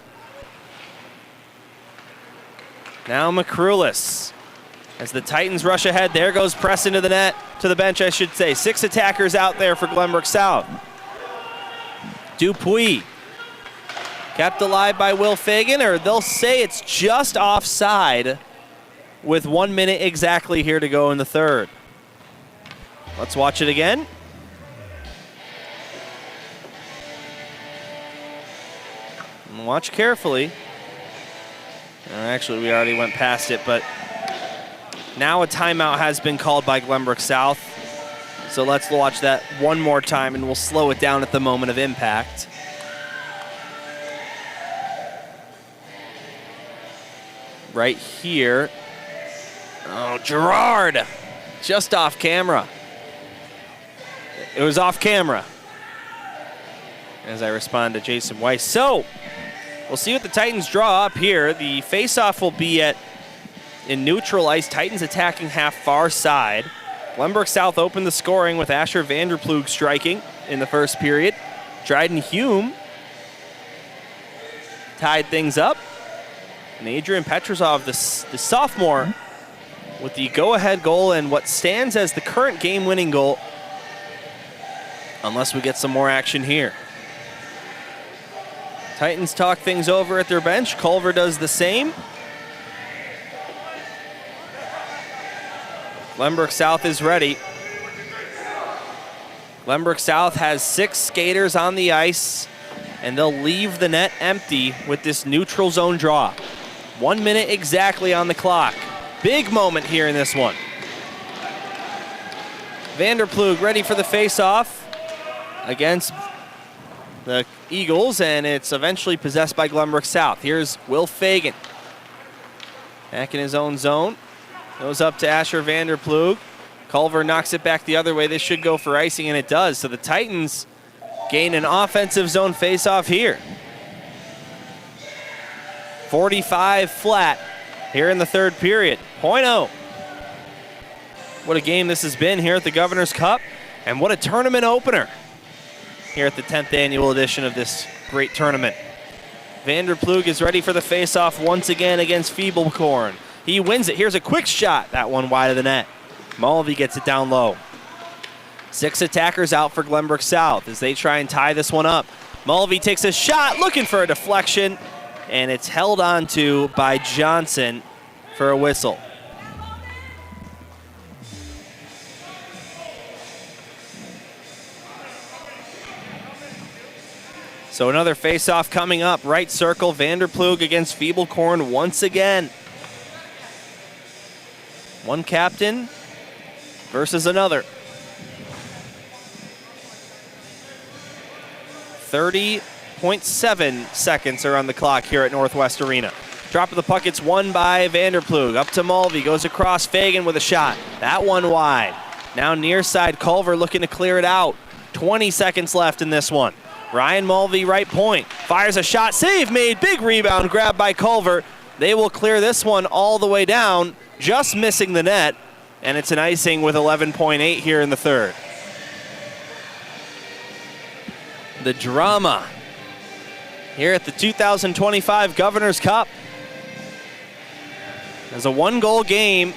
Now McCrulis. As the Titans rush ahead, there goes Preston to the net, to the bench, I should say. 6 attackers out there for Glenbrook South. Dupuis kept alive by Will Fagan, or they'll say it's just offside with 1 minute exactly here to go in the third. Let's watch it again. And watch carefully. Actually, we already went past it, but now a timeout has been called by Glenbrook South. So let's watch that one more time, and we'll slow it down at the moment of impact. Right here. Oh, Gerard, just off camera. It was off camera, as I respond to Jason Weiss. So we'll see what the Titans draw up here. The faceoff will be in neutral ice. Titans attacking half far side. Glenbrook South opened the scoring with Asher Vanderploeg striking in the first period. Dryden Hume tied things up. And Adrian Petrosov, the sophomore, with the go-ahead goal and what stands as the current game-winning goal, unless we get some more action here. Titans talk things over at their bench. Culver does the same. Glenbrook South is ready. Glenbrook South has 6 skaters on the ice, and they'll leave the net empty with this neutral zone draw. 1 minute exactly on the clock. Big moment here in this one. Vanderploeg ready for the face-off against the Eagles, and it's eventually possessed by Glenbrook South. Here's Will Fagan. Back in his own zone. Goes up to Asher Vanderploeg. Culver knocks it back the other way. This should go for icing, and it does. So the Titans gain an offensive zone face-off here. 45 flat here in the third period. 0-0. What a game this has been here at the Governor's Cup, and what a tournament opener here at the 10th annual edition of this great tournament. Vanderploeg is ready for the face-off once again against Feeblecorn. He wins it. Here's a quick shot. That one wide of the net. Mulvey gets it down low. 6 attackers out for Glenbrook South as they try and tie this one up. Mulvey takes a shot, looking for a deflection, and it's held on to by Johnson for a whistle. So another face-off coming up. Right circle, Vanderploeg against Feeblecorn once again. One captain versus another. 30.7 seconds are on the clock here at Northwest Arena. Drop of the puck, it's won by Vanderploeg. Up to Mulvey, goes across, Fagan with a shot. That one wide. Now near side, Culver looking to clear it out. 20 seconds left in this one. Ryan Mulvey, right point, fires a shot, save made, big rebound, grabbed by Culver. They will clear this one all the way down, just missing the net, and it's an icing with 11.8 here in the third. The drama here at the 2025 Governor's Cup. As a 1-goal game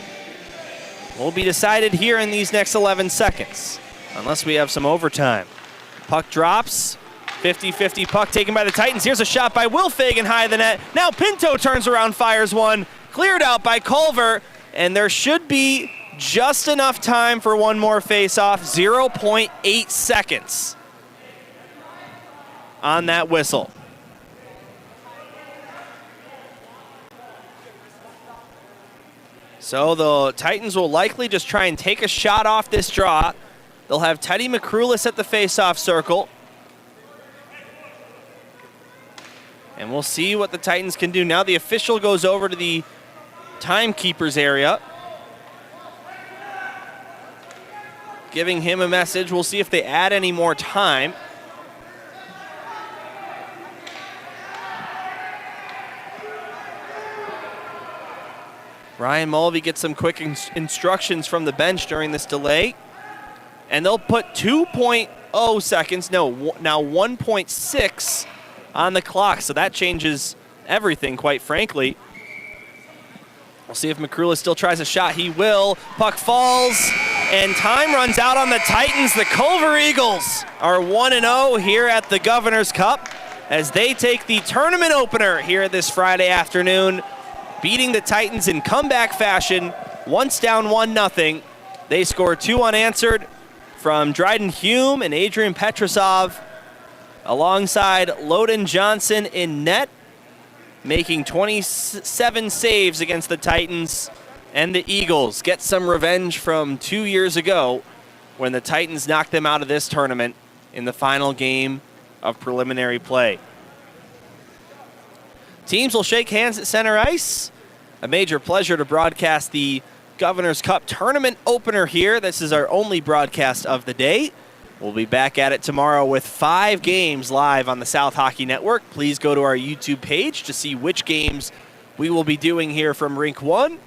will be decided here in these next 11 seconds, unless we have some overtime. Puck drops. 50-50 puck taken by the Titans. Here's a shot by Will Fagan high of the net. Now Pinto turns around, fires one. Cleared out by Culver, and there should be just enough time for one more face-off. 0.8 seconds on that whistle. So the Titans will likely just try and take a shot off this draw. They'll have Teddy McCrulis at the face-off circle. And we'll see what the Titans can do. Now the official goes over to the timekeeper's area, giving him a message. We'll see if they add any more time. Ryan Mulvey gets some quick instructions from the bench during this delay. And they'll put 2.0 seconds, now 1.6 on the clock. So that changes everything, quite frankly. We'll see if McCrullis still tries a shot. He will. Puck falls, and time runs out on the Titans. The Culver Eagles are 1-0 here at the Governor's Cup as they take the tournament opener here this Friday afternoon, beating the Titans in comeback fashion. Once down 1-0. They score 2 unanswered from Dryden Hume and Adrian Petrosov, alongside Loden Johnson in net, making 27 saves against the Titans. And the Eagles get some revenge from 2 years ago when the Titans knocked them out of this tournament in the final game of preliminary play. Teams will shake hands at center ice. A major pleasure to broadcast the Governor's Cup tournament opener here. This is our only broadcast of the day. We'll be back at it tomorrow with 5 games live on the South Hockey Network. Please go to our YouTube page to see which games we will be doing here from Rink 1.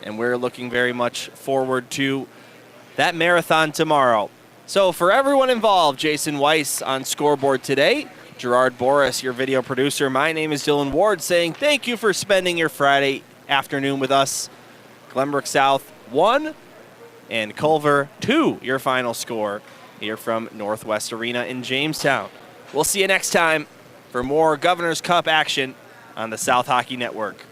And we're looking very much forward to that marathon tomorrow. So for everyone involved, Jason Weiss on scoreboard today, Gerard Boris, your video producer. My name is Dylan Ward, saying thank you for spending your Friday afternoon with us. Glenbrook South 1 and Culver 2, your final score here from Northwest Arena in Jamestown. We'll see you next time for more Governor's Cup action on the South Hockey Network.